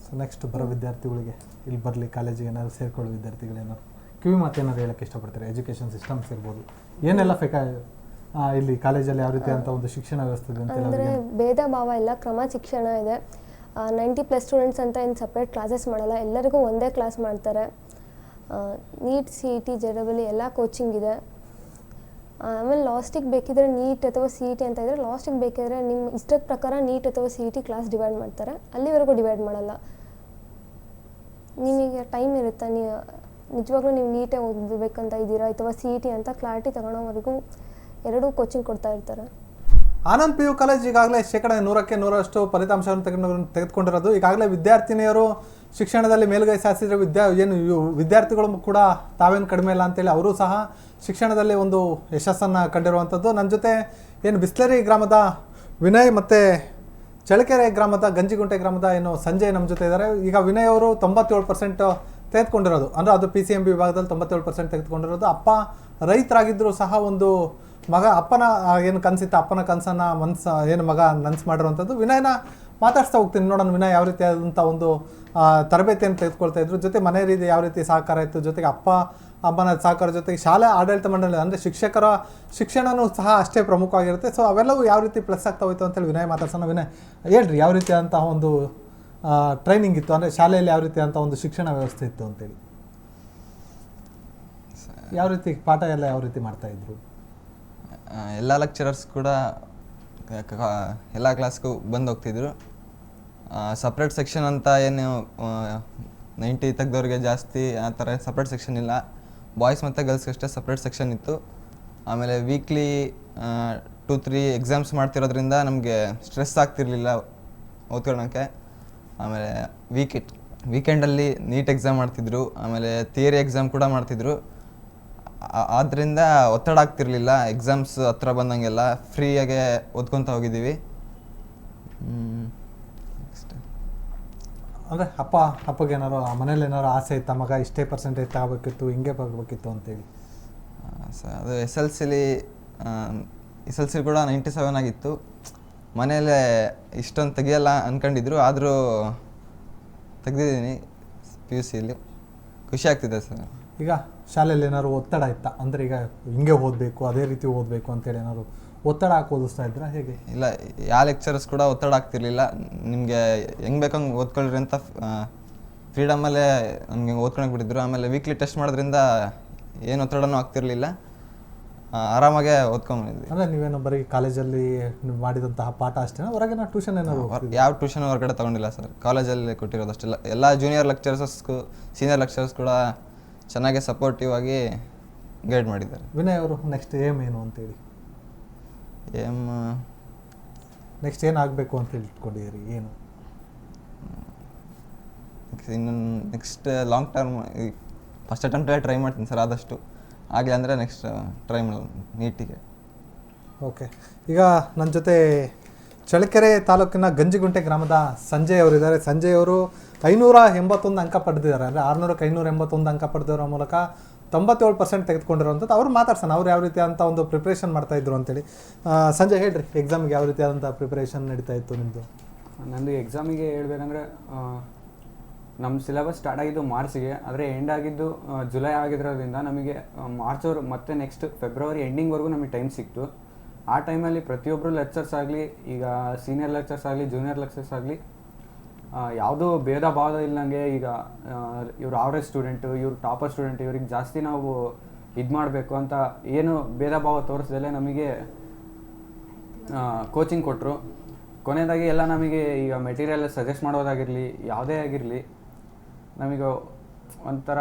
ಸೊ ನೆಕ್ಸ್ಟ್ ಬರೋ ವಿದ್ಯಾರ್ಥಿಗಳಿಗೆ, ಇಲ್ಲಿ ಬರಲಿ ಕಾಲೇಜಿಗೆ ಏನಾದ್ರು ಸೇರಿಕೊಳ್ಳೋ ವಿದ್ಯಾರ್ಥಿಗಳೇನಾದ್ರು ಕಿವಿ ಮಾತೇನಾದ್ರು ಹೇಳೋಕ್ಕೆ ಇಷ್ಟಪಡ್ತಾರೆ? ಎಜುಕೇಷನ್ ಸಿಸ್ಟಮ್ಸ್ ಇರ್ಬೋದು, ಏನೆಲ್ಲ ಇಲ್ಲಿ ಕಾಲೇಜಲ್ಲಿ ಯಾವ ರೀತಿ ಅಂತ ಒಂದು ಶಿಕ್ಷಣ ವ್ಯವಸ್ಥೆ ಇದೆ ಅಂತ ಅಂದರೆ ಭೇದ ಭಾವ ಇಲ್ಲ, ಕ್ರಮ ಶಿಕ್ಷಣ ಇದೆ. 90+ ಸ್ಟೂಡೆಂಟ್ಸ್ ಅಂತ ಏನು ಸಪ್ರೇಟ್ ಕ್ಲಾಸಸ್ ಮಾಡಲ್ಲ, ಎಲ್ಲರಿಗೂ ಒಂದೇ ಕ್ಲಾಸ್ ಮಾಡ್ತಾರೆ. ನೀಟ್ CET JEE ಎಲ್ಲ ಕೋಚಿಂಗ್ ಇದೆ. ಆಮೇಲೆ ಲಾಸ್ಟಿಗೆ ಬೇಕಿದ್ರೆ ನೀಟ್ ಅಥವಾ CET ಅಂತ ಇದ್ದರೆ, ಲಾಸ್ಟಿಗೆ ಬೇಕಿದ್ರೆ ನಿಮ್ಮ ಇಷ್ಟದ ಪ್ರಕಾರ ನೀಟ್ ಅಥವಾ CET ಕ್ಲಾಸ್ ಡಿವೈಡ್ ಮಾಡ್ತಾರೆ. ಅಲ್ಲಿವರೆಗೂ ಡಿವೈಡ್ ಮಾಡಲ್ಲ. ನಿಮಗೆ ಟೈಮ್ ಇರುತ್ತೆ, ನೀವು ನಿಜವಾಗ್ಲೂ ನೀವು ನೀಟೇ ಓದಬೇಕಂತ ಇದ್ದೀರಾ ಅಥವಾ CET ಅಂತ ಕ್ಲಾರಿಟಿ ತಗೊಳ್ಳೋವರೆಗೂ ಎರಡೂ ಕೋಚಿಂಗ್ ಕೊಡ್ತಾ ಇರ್ತಾರೆ. ಆನಂದ್ PU ಕಾಲೇಜ್ ಈಗಾಗಲೇ 100% ಫಲಿತಾಂಶವನ್ನು ತೆಗೆದುಕೊಂಡಿರೋದು. ಈಗಾಗಲೇ ವಿದ್ಯಾರ್ಥಿನಿಯರು ಶಿಕ್ಷಣದಲ್ಲಿ ಮೇಲುಗೈ ಸಾಧಿಸಿದ್ರೆ ವಿದ್ಯಾರ್ಥಿಗಳು ಕೂಡ ತಾವೇನು ಕಡಿಮೆ ಇಲ್ಲ ಅಂತೇಳಿ ಅವರು ಸಹ ಶಿಕ್ಷಣದಲ್ಲಿ ಒಂದು ಯಶಸ್ಸನ್ನು ಕಂಡಿರುವಂಥದ್ದು. ನನ್ನ ಜೊತೆ ಏನು ಬಿಸ್ಲೇರಿ ಗ್ರಾಮದ ವಿನಯ್ ಮತ್ತು ಚಳ್ಳಕೆರೆ ಗ್ರಾಮದ ಗಂಜಿಗುಂಟೆ ಗ್ರಾಮದ ಸಂಜಯ್ ನಮ್ಮ ಜೊತೆ ಇದ್ದಾರೆ. ಈಗ ವಿನಯ್ ಅವರು 97% ತೆಗೆದುಕೊಂಡಿರೋದು, ಅಂದರೆ ಅದು PCMB ವಿಭಾಗದಲ್ಲಿ 97% ತೆಗೆದುಕೊಂಡಿರೋದು. ಅಪ್ಪ ರೈತರಾಗಿದ್ದರೂ ಸಹ ಒಂದು ಮಗ ಅಪ್ಪನ ಏನು ಕನಸಿತ್ತು, ಅಪ್ಪನ ಕನಸನ್ನು ಮಗ ನನಸು ಮಾಡಿರುವಂಥದ್ದು. ವಿನಯನ ಮಾತಾಡ್ಸ್ತಾ ಹೋಗ್ತೀನಿ, ನೋಡೋಣ ವಿನಯ್ ಯಾವ ರೀತಿ ಆದಂಥ ಒಂದು ತರಬೇತಿಯನ್ನು ತೆಗೆದುಕೊಳ್ತಾ ಇದ್ರು, ಜೊತೆ ಮನೆ ರೀತಿ ಯಾವ ರೀತಿ ಸಹಕಾರ ಇತ್ತು, ಜೊತೆಗೆ ಅಪ್ಪ ಅಮ್ಮನ ಸಹಕಾರ ಜೊತೆಗೆ ಶಾಲೆ ಆಡಳಿತ ಮಂಡಳಿ ಅಂದರೆ ಶಿಕ್ಷಕರ ಶಿಕ್ಷಣನೂ ಸಹ ಅಷ್ಟೇ ಪ್ರಮುಖವಾಗಿರುತ್ತೆ. ಸೊ ಅವೆಲ್ಲವೂ ಯಾವ ರೀತಿ ಪ್ಲಸ್ ಆಗ್ತಾ ಹೋಯ್ತು ಅಂತೇಳಿ ವಿನಯ್ ಮಾತಾಡ್ಸೋಣ. ವಿನಯ್ ಹೇಳ್ರಿ, ಯಾವ ರೀತಿಯಾದಂತಹ ಒಂದು ಟ್ರೈನಿಂಗ್ ಇತ್ತು, ಅಂದರೆ ಶಾಲೆಯಲ್ಲಿ ಯಾವ ರೀತಿಯಾದಂಥ ಒಂದು ಶಿಕ್ಷಣ ವ್ಯವಸ್ಥೆ ಇತ್ತು ಅಂತೇಳಿ, ಯಾವ ರೀತಿ ಪಾಠ ಎಲ್ಲ ಯಾವ ರೀತಿ ಮಾಡ್ತಾಯಿದ್ರು? ಎಲ್ಲ ಲೆಕ್ಚರರ್ಸ್ ಕೂಡ ಎಲ್ಲ ಕ್ಲಾಸ್ಗೂ ಬಂದು ಹೋಗ್ತಿದ್ರು. ಸಪ್ರೇಟ್ ಸೆಕ್ಷನ್ ಅಂತ ಏನು 90 ತೆಗ್ದವ್ರಿಗೆ ಜಾಸ್ತಿ ಆ ಥರ ಸಪ್ರೇಟ್ ಸೆಕ್ಷನ್ ಇಲ್ಲ. ಬಾಯ್ಸ್ ಮತ್ತು ಗರ್ಲ್ಸ್ಗೆ ಅಷ್ಟೇ ಸಪ್ರೇಟ್ ಸೆಕ್ಷನ್ ಇತ್ತು. ಆಮೇಲೆ ವೀಕ್ಲಿ 2-3 ಎಕ್ಸಾಮ್ಸ್ ಮಾಡ್ತಿರೋದ್ರಿಂದ ನಮಗೆ ಸ್ಟ್ರೆಸ್ ಆಗ್ತಿರ್ಲಿಲ್ಲ ಓದ್ಕೊಳ್ಳೋಕ್ಕೆ. ಆಮೇಲೆ ವೀಕೆಂಡಲ್ಲಿ ನೀಟ್ ಎಕ್ಸಾಮ್ ಮಾಡ್ತಿದ್ರು, ಆಮೇಲೆ ಥಿಯರಿ ಎಕ್ಸಾಮ್ ಕೂಡ ಮಾಡ್ತಿದ್ರು. ಆದ್ದರಿಂದ ಒತ್ತಡ ಆಗ್ತಿರ್ಲಿಲ್ಲ. ಎಕ್ಸಾಮ್ಸ್ ಹತ್ರ ಬಂದಂಗೆಲ್ಲ ಫ್ರೀಯಾಗೆ ಓದ್ಕೊತ ಹೋಗಿದ್ದೀವಿ. ಅಂದರೆ ಅಪ್ಪಗೆ ಏನಾರು ಮನೇಲಿ ಏನಾರು ಆಸೆ ಇತ್ತ, ಮಗ ಇಷ್ಟೇ ಪರ್ಸೆಂಟೇಜ್ ತಗೋಬೇಕಿತ್ತು, ಹಿಂಗೆ ಬರಬೇಕಿತ್ತು ಅಂತೇಳಿ? ಅದು ಎಸ್ ಎಲ್ ಸಿ ಕೂಡ 97 ಆಗಿತ್ತು. ಮನೇಲೆ ಇಷ್ಟೊಂದು ತೆಗಿಯಲ್ಲ ಅಂದ್ಕೊಂಡಿದ್ರು, ಆದರೂ ತೆಗ್ದಿದ್ದೀನಿ PUCಯಲ್ಲಿ. ಖುಷಿ ಆಗ್ತಿದೆ ಸರ್. ಈಗ ಶಾಲೆಯಲ್ಲಿ ಏನಾದ್ರು ಒತ್ತಡ ಇತ್ತಾ? ಅಂದರೆ ಈಗ ಹಿಂಗೆ ಓದಬೇಕು, ಅದೇ ರೀತಿ ಓದಬೇಕು ಅಂತೇಳಿ ಏನಾದ್ರು ಒತ್ತಡ ಹಾಕಿ ಓದಿಸ್ತಾ ಇದ್ರಾ ಹೇಗೆ? ಇಲ್ಲ, ಯಾವ ಲೆಕ್ಚರರ್ಸ್ ಕೂಡ ಒತ್ತಡ ಆಗ್ತಿರ್ಲಿಲ್ಲ. ನಿಮಗೆ ಹೆಂಗೆ ಬೇಕಂಗೆ ಓದ್ಕೊಳ್ರಿ ಅಂತ ಫ್ರೀಡಮಲ್ಲೇ ನಮಗೆ ಓದ್ಕೊಳಕ್ಕೆ ಬಿಟ್ಟಿದ್ರು. ಆಮೇಲೆ ವೀಕ್ಲಿ ಟೆಸ್ಟ್ ಮಾಡೋದ್ರಿಂದ ಏನು ಒತ್ತಡನೂ ಆಗ್ತಿರ್ಲಿಲ್ಲ, ಆರಾಮಾಗೆ ಓದ್ಕೊಂಡ್ಬಂದಿದ್ವಿ. ಅಂದರೆ ನೀವೇನೋ ಬರೀ ಕಾಲೇಜಲ್ಲಿ ನೀವು ಮಾಡಿದಂತಹ ಪಾಠ ಅಷ್ಟೇ, ಹೊರಗಿನ ಟ್ಯೂಷನ್ ಏನಾದ್ರು? ಯಾವ ಟ್ಯೂಷನ್ ಹೊರಗಡೆ ತೊಗೊಂಡಿಲ್ಲ ಸರ್, ಕಾಲೇಜಲ್ಲಿ ಕೊಟ್ಟಿರೋದು ಅಷ್ಟೆಲ್ಲ. ಎಲ್ಲ ಜೂನಿಯರ್ ಲೆಕ್ಚರರ್ಸ್ಗೂ ಸೀನಿಯರ್ ಲೆಕ್ಚರರ್ಸ್ ಕೂಡ ಚೆನ್ನಾಗಿ ಸಪೋರ್ಟಿವ್ ಆಗಿ ಗೈಡ್ ಮಾಡಿದ್ದಾರೆ. ವಿನಯ್ ಅವರು ನೆಕ್ಸ್ಟ್ ಏಮ್ ಏನು ಅಂತೇಳಿ? ನೆಕ್ಸ್ಟ್ ಏನಾಗಬೇಕು ಅಂತೇಳಿ ಇಟ್ಕೊಂಡಿದ್ದೀರಿ? ಏನು ಇನ್ನು ನೆಕ್ಸ್ಟ್ ಲಾಂಗ್ ಟರ್ಮ್ ಫಸ್ಟ್ ಅಟೆಂಪ್ಟಲ್ಲೇ ಟ್ರೈ ಮಾಡ್ತೀನಿ ಸರ್, ಆದಷ್ಟು ಆಗಲಿ ಅಂದರೆ ನೆಕ್ಸ್ಟ್ ಟ್ರೈ ಮಾಡೋದು ನೀಟಿಗೆ. ಓಕೆ, ಈಗ ನನ್ನ ಜೊತೆ ಚಳ್ಳಕೆರೆ ತಾಲೂಕಿನ ಗಂಜಿಗುಂಟೆ ಗ್ರಾಮದ ಸಂಜಯ್ ಅವರಿದ್ದಾರೆ. ಸಂಜಯ್ ಅವರು 581 ಅಂಕ ಪಡೆದಿದ್ದಾರೆ. ಅಂದರೆ 600ಕ್ಕೆ 581 ಅಂಕ ಪಡೆದಿರೋ ಮೂಲಕ 97% ತೆಗೆದುಕೊಂಡಿರೋಂಥದ್ದು. ಅವ್ರು ಮಾತಾಡ್ಸೋಣ, ಅವ್ರು ಯಾವ ರೀತಿ ಅಂತ ಒಂದು ಪ್ರಿಪ್ರೇಷನ್ ಮಾಡ್ತಾಯಿದ್ರು ಅಂತೇಳಿ. ಸಂಜಯ್ ಹೇಳ್ರಿ, ಎಕ್ಸಾಮಿಗೆ ಯಾವ ರೀತಿಯಾದಂಥ ಪ್ರಿಪ್ರೇಷನ್ ನಡೀತಾ ಇತ್ತು ನಿಮ್ಮದು? ನಂದು ಎಕ್ಸಾಮಿಗೆ ಹೇಳ್ಬೇಕಂದ್ರೆ ನಮ್ಮ ಸಿಲೆಬಸ್ ಸ್ಟಾರ್ಟ್ ಆಗಿದ್ದು ಮಾರ್ಚ್ಗೆ, ಆದರೆ ಎಂಡ್ ಆಗಿದ್ದು ಜುಲೈ ಆಗಿರೋದ್ರಿಂದ ನಮಗೆ ಮಾರ್ಚ್ ಮತ್ತೆ ನೆಕ್ಸ್ಟ್ ಫೆಬ್ರವರಿ ಎಂಡಿಂಗ್ವರೆಗೂ ನಮಗೆ ಟೈಮ್ ಸಿಕ್ತು. ಆ ಟೈಮಲ್ಲಿ ಪ್ರತಿಯೊಬ್ಬರು ಲೆಕ್ಚರ್ಸ್ ಆಗಲಿ, ಈಗ ಸೀನಿಯರ್ ಲೆಕ್ಚರ್ಸ್ ಆಗಲಿ ಜೂನಿಯರ್ ಲೆಕ್ಚರ್ಸ್ ಆಗಲಿ, ಯಾವುದೂ ಭೇದ ಭಾವ ಇಲ್ಲಂಗೆ ಈಗ ಇವ್ರು ಆವ್ರೇಜ್ ಸ್ಟೂಡೆಂಟು, ಇವ್ರು ಟಾಪರ್ ಸ್ಟೂಡೆಂಟ್, ಇವ್ರಿಗೆ ಜಾಸ್ತಿ ನಾವು ಇದು ಮಾಡಬೇಕು ಅಂತ ಏನು ಭೇದ ಭಾವ ತೋರಿಸ್ದಲ್ಲೇ ನಮಗೆ ಕೋಚಿಂಗ್ ಕೊಟ್ಟರು. ಕೊನೆಯದಾಗಿ ಎಲ್ಲ ನಮಗೆ ಈಗ ಮೆಟೀರಿಯಲ್ ಸಜೆಸ್ಟ್ ಮಾಡೋದಾಗಿರಲಿ, ಯಾವುದೇ ಆಗಿರಲಿ ನಮಗೆ ಒಂಥರ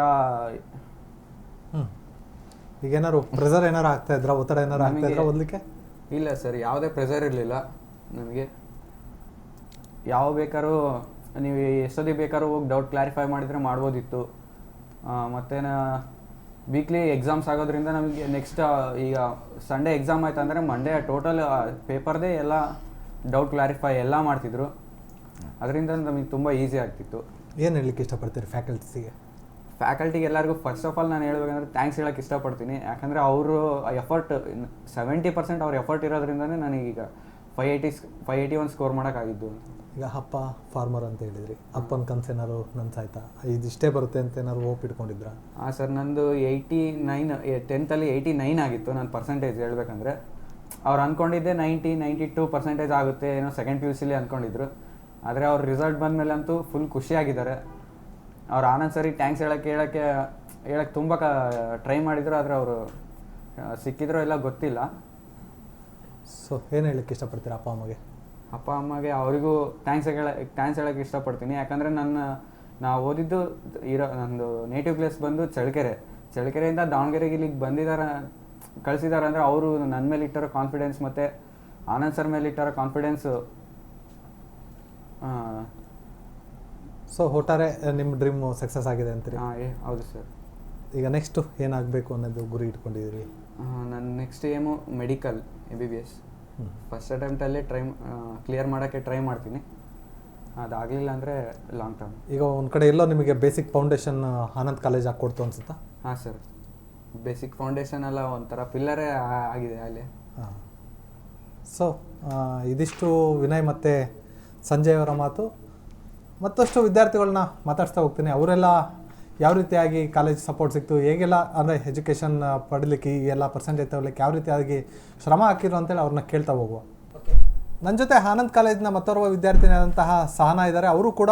ಈಗೇನಾದ್ರು ಪ್ರೆಷರ್ ಏನಾರು ಆಗ್ತಾ ಇದ್ರ, ಒತ್ತಡ ಏನಾರು ಆಗ್ತಾ ಇದ್ರ ಓದಲಿಕ್ಕೆ? ಇಲ್ಲ ಸರ್, ಯಾವುದೇ ಪ್ರೆಷರ್ ಇರಲಿಲ್ಲ ನಮಗೆ. ಯಾವ ಬೇಕಾದ್ರೂ ನೀವು ಎಷ್ಟೊತ್ತಿಗೆ ಬೇಕಾದ್ರೂ ಹೋಗಿ ಡೌಟ್ ಕ್ಲಾರಿಫೈ ಮಾಡಿದರೆ ಮಾಡ್ಬೋದಿತ್ತು. ಮತ್ತು ವೀಕ್ಲಿ ಎಕ್ಸಾಮ್ಸ್ ಆಗೋದ್ರಿಂದ ನಮಗೆ ನೆಕ್ಸ್ಟ್ ಈಗ ಸಂಡೇ ಎಕ್ಸಾಮ್ ಆಯ್ತು ಅಂದರೆ ಮಂಡೇ ಟೋಟಲ್ ಪೇಪರ್ದೇ ಎಲ್ಲ ಡೌಟ್ ಕ್ಲಾರಿಫೈ ಎಲ್ಲ ಮಾಡ್ತಿದ್ರು. ಅದರಿಂದ ನಮಗೆ ತುಂಬ ಈಸಿ ಆಗ್ತಿತ್ತು. ಏನು ಹೇಳಲಿಕ್ಕೆ ಇಷ್ಟಪಡ್ತೀರಿ ಫ್ಯಾಕಲ್ಟೀಸಿಗೆ? ಫ್ಯಾಕಲ್ಟಿಗೆ ಎಲ್ಲರಿಗೂ ಫಸ್ಟ್ ಆಫ್ ಆಲ್ ನಾನು ಹೇಳ್ಬೇಕಂದ್ರೆ ಥ್ಯಾಂಕ್ಸ್ ಹೇಳೋಕ್ಕೆ ಇಷ್ಟಪಡ್ತೀನಿ. ಯಾಕಂದರೆ ಅವರು ಎಫರ್ಟ್ 70% ಅವ್ರ ಎಫರ್ಟ್ ಇರೋದ್ರಿಂದನೇ ನನಗೀಗ 581 ಸ್ಕೋರ್ ಮಾಡೋಕ್ಕಾಗಿದ್ದು. ಈಗ ಅಪ್ಪ ಫಾರ್ಮರ್ ಅಂತ ಹೇಳಿದ್ರಿ, ಅಪ್ಪನ ಕನಸು ಏನಾದ್ರು ನನ್ಸಾಯ್ತಾ? ಇದಿಷ್ಟೇ ಬರುತ್ತೆ ಅಂತ ಏನಾದ್ರು ಹೋಪ್ ಇಟ್ಕೊಂಡಿದ್ರಾ? ಹಾಂ ಸರ್, ನಂದು 89 10th 89 ಆಗಿತ್ತು ನನ್ನ ಪರ್ಸೆಂಟೇಜ್ ಹೇಳ್ಬೇಕಂದ್ರೆ. ಅವ್ರು ಅಂದ್ಕೊಂಡಿದ್ದೆ 92% ಆಗುತ್ತೆ ಏನೋ ಸೆಕೆಂಡ್ PUCಲಿ ಅಂದ್ಕೊಂಡಿದ್ರು. ಆದರೆ ಅವ್ರ ರಿಸಲ್ಟ್ ಬಂದಮೇಲೆ ಅಂತೂ ಫುಲ್ ಖುಷಿಯಾಗಿದ್ದಾರೆ. ಅವ್ರು ಆನಂದ್ ಸರಿ ಥ್ಯಾಂಕ್ಸ್ ಹೇಳೋಕ್ಕೆ ತುಂಬ ಟ್ರೈ ಮಾಡಿದ್ರು, ಆದರೆ ಅವರು ಸಿಕ್ಕಿದ್ರೋ ಇಲ್ಲ ಗೊತ್ತಿಲ್ಲ. ಸೊ ಏನು ಹೇಳಕ್ಕೆ ಇಷ್ಟಪಡ್ತೀರಾ ಅಪ್ಪ ಅಮ್ಮಗೆ? ಅವರಿಗೂ ಥ್ಯಾಂಕ್ಸ್ ಹೇಳೋಕ್ಕೆ ಇಷ್ಟಪಡ್ತೀನಿ. ಯಾಕಂದರೆ ನಾವು ಓದಿದ್ದು ನಂದು ನೇಟಿವ್ ಪ್ಲೇಸ್ ಬಂದು ಚಳ್ಳಕೆರೆಯಿಂದ ದಾವಣಗೆರೆಗೆ ಇಲ್ಲಿಗೆ ಕಳಿಸಿದ್ದಾರೆ ಅಂದರೆ ಅವರು ನನ್ನ ಮೇಲೆ ಇಟ್ಟಿರೋ ಕಾನ್ಫಿಡೆನ್ಸ್ ಮತ್ತು ಆನಂದ್ ಸರ್ ಮೇಲೆ ಇಟ್ಟಿರೋ ಕಾನ್ಫಿಡೆನ್ಸು. ಸೊ ಒಟ್ಟಾರೆ ನಿಮ್ಮ ಡ್ರೀಮ್ ಸಕ್ಸಸ್ ಆಗಿದೆ ಅಂತೀರಿ? ಹೌದು ಸರ್. ಈಗ ನೆಕ್ಸ್ಟು ಏನಾಗಬೇಕು ಅನ್ನೋದು ಗುರಿ ಇಟ್ಕೊಂಡಿದ್ದೀರಿ? ನನ್ನ next aim medical MBBS. First ಅಟೆಂಪ್ಟಲ್ಲೇ ಕ್ಲಿಯರ್ ಮಾಡೋಕ್ಕೆ ಟ್ರೈ ಮಾಡ್ತೀನಿ. ಅದಾಗಲಿಲ್ಲ ಅಂದರೆ ಲಾಂಗ್ ಟರ್ಮ್. ಈಗ ಒಂದು ಕಡೆ ಎಲ್ಲೋ ನಿಮಗೆ ಬೇಸಿಕ್ ಫೌಂಡೇಶನ್ ಆನಂದ್ ಕಾಲೇಜ್ ಹಾಕ್ಕೊಡ್ತು ಅನ್ಸುತ್ತಾ? ಹಾಂ ಸರ್, ಬೇಸಿಕ್ ಫೌಂಡೇಶನ್ ಎಲ್ಲ ಒಂಥರ ಪಿಲ್ಲರೇ ಆಗಿದೆ ಅಲ್ಲಿ. ಹಾಂ. ಸೊ ಇದಿಷ್ಟು ವಿನಯ್ ಮತ್ತು ಸಂಜಯ್ ಅವರ ಮಾತು. ಮತ್ತಷ್ಟು ವಿದ್ಯಾರ್ಥಿಗಳನ್ನ ಮಾತಾಡ್ಸ್ತಾ ಹೋಗ್ತೀನಿ. ಅವರೆಲ್ಲ ಯಾವ ರೀತಿಯಾಗಿ ಕಾಲೇಜ್ ಸಪೋರ್ಟ್ ಸಿಕ್ತು, ಹೇಗೆಲ್ಲ ಅಂದರೆ ಎಜುಕೇಷನ್ ಪಡೀಲಿಕ್ಕೆ ಈ ಎಲ್ಲ ಪರ್ಸೆಂಟೇಜ್ ತಗೊಳ್ಳಿಕ್ಕೆ ಯಾವ ರೀತಿಯಾಗಿ ಶ್ರಮ ಹಾಕಿರು ಅಂತೇಳಿ ಅವ್ರನ್ನ ಕೇಳ್ತಾ ಹೋಗುವ. ನನ್ನ ಜೊತೆ ಆನಂದ್ ಕಾಲೇಜಿನ ಮತ್ತೋರ್ವ ವಿದ್ಯಾರ್ಥಿನಿಯಾದಂತಹ ಸಹನಾ ಇದ್ದಾರೆ. ಅವರು ಕೂಡ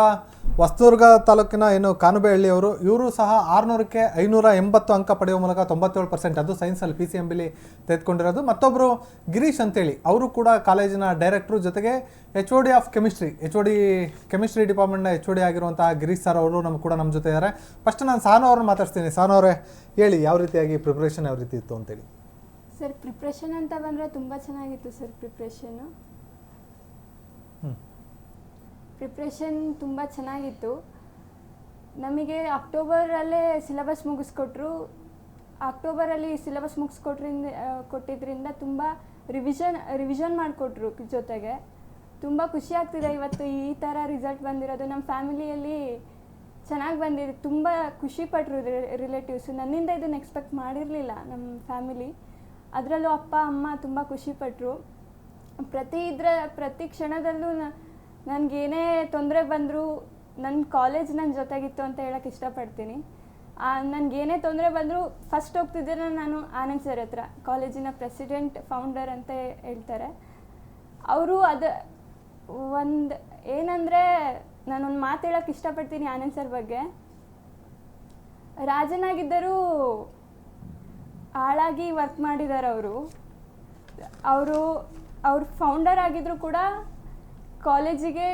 ಹೊಸದುರ್ಗ ತಾಲೂಕಿನ ಏನು ಕಾನುಬೆಹಳ್ಳಿಯವರು. ಇವರು ಸಹ 600ಕ್ಕೆ 580 ಅಂಕ ಪಡೆಯುವ ಮೂಲಕ 97%, ಅದು ಸೈನ್ಸಲ್ಲಿ PCMBಲಿ ತೆಗೆದುಕೊಂಡಿರೋದು. ಮತ್ತೊಬ್ಬರು ಗಿರೀಶ್ ಅಂತೇಳಿ, ಅವರು ಕೂಡ ಕಾಲೇಜಿನ ಡೈರೆಕ್ಟ್ರು, ಜೊತೆಗೆ HOD ಆಫ್ ಕೆಮಿಸ್ಟ್ರಿ, ಕೆಮಿಸ್ಟ್ರಿ ಡಿಪಾರ್ಟ್ಮೆಂಟ್ನ HOD ಆಗಿರುವಂತಹ ಗಿರೀಶ್ ಸರ್ ಅವರು ನಮ್ಮ ಜೊತೆ ಇದ್ದಾರೆ. ಫಸ್ಟ್ ನಾನು ಸಹನಾ ಅವ್ರನ್ನ ಮಾತಾಡ್ತೀನಿ. ಸಹನಾ ಅವರೇ, ಹೇಳಿ ಯಾವ ರೀತಿಯಾಗಿ ಪ್ರಿಪ್ರೇಷನ್ ಯಾವ ರೀತಿ ಇತ್ತು ಅಂತೇಳಿ. ಸರ್, ಪ್ರಿಪ್ರೇಷನ್ ಅಂತ ಬಂದರೆ ತುಂಬ ಚೆನ್ನಾಗಿತ್ತು ಸರ್. ಪ್ರಿಪ್ರೇಷನ್ ತುಂಬ ಚೆನ್ನಾಗಿತ್ತು. ನಮಗೆ ಅಕ್ಟೋಬರಲ್ಲೇ ಸಿಲೆಬಸ್ ಮುಗಿಸ್ಕೊಟ್ರು. ಅಕ್ಟೋಬರಲ್ಲಿ ಸಿಲೆಬಸ್ ಕೊಟ್ಟಿದ್ದರಿಂದ ತುಂಬ ರಿವಿಷನ್ ಮಾಡಿಕೊಟ್ರು. ಜೊತೆಗೆ ತುಂಬ ಖುಷಿ ಆಗ್ತಿದೆ ಇವತ್ತು ಈ ಥರ ರಿಸಲ್ಟ್ ಬಂದಿರೋದು. ನಮ್ಮ ಫ್ಯಾಮಿಲಿಯಲ್ಲಿ ಚೆನ್ನಾಗಿ ಬಂದಿದೆ, ತುಂಬ ಖುಷಿಪಟ್ಟರು ರಿಲೇಟಿವ್ಸು. ನನ್ನಿಂದ ಇದನ್ನು ಎಕ್ಸ್ಪೆಕ್ಟ್ ಮಾಡಿರಲಿಲ್ಲ ನಮ್ಮ ಫ್ಯಾಮಿಲಿ. ಅದರಲ್ಲೂ ಅಪ್ಪ ಅಮ್ಮ ತುಂಬ ಖುಷಿಪಟ್ಟರು. ಪ್ರತಿ ಕ್ಷಣದಲ್ಲೂ ನನಗೇನೇ ತೊಂದರೆ ಬಂದರೂ ನನ್ನ ಕಾಲೇಜ್ ನನ್ನ ಜೊತೆಗಿತ್ತು ಅಂತ ಹೇಳೋಕ್ಕೆ ಇಷ್ಟಪಡ್ತೀನಿ. ನನಗೇನೇ ತೊಂದರೆ ಬಂದರೂ ಫಸ್ಟ್ ಹೋಗ್ತಿದ್ದೆ ನಾನು ಆನಂದ್ ಸರ್ ಹತ್ರ, ಕಾಲೇಜಿನ ಪ್ರೆಸಿಡೆಂಟ್ ಫೌಂಡರ್ ಅಂತ ಹೇಳ್ತಾರೆ ಅವರು. ಏನಂದರೆ ನಾನೊಂದು ಮಾತು ಹೇಳೋಕ್ಕೆ ಇಷ್ಟಪಡ್ತೀನಿ ಆನಂದ್ ಸರ್ ಬಗ್ಗೆ. ರಾಜನಾಗಿದ್ದರೂ ಹಾಳಾಗಿ ವರ್ಕ್ ಮಾಡಿದ್ದಾರೆ ಅವರು ಫೌಂಡರ್ ಆಗಿದ್ರು ಕೂಡ ಕಾಲೇಜಿಗೆ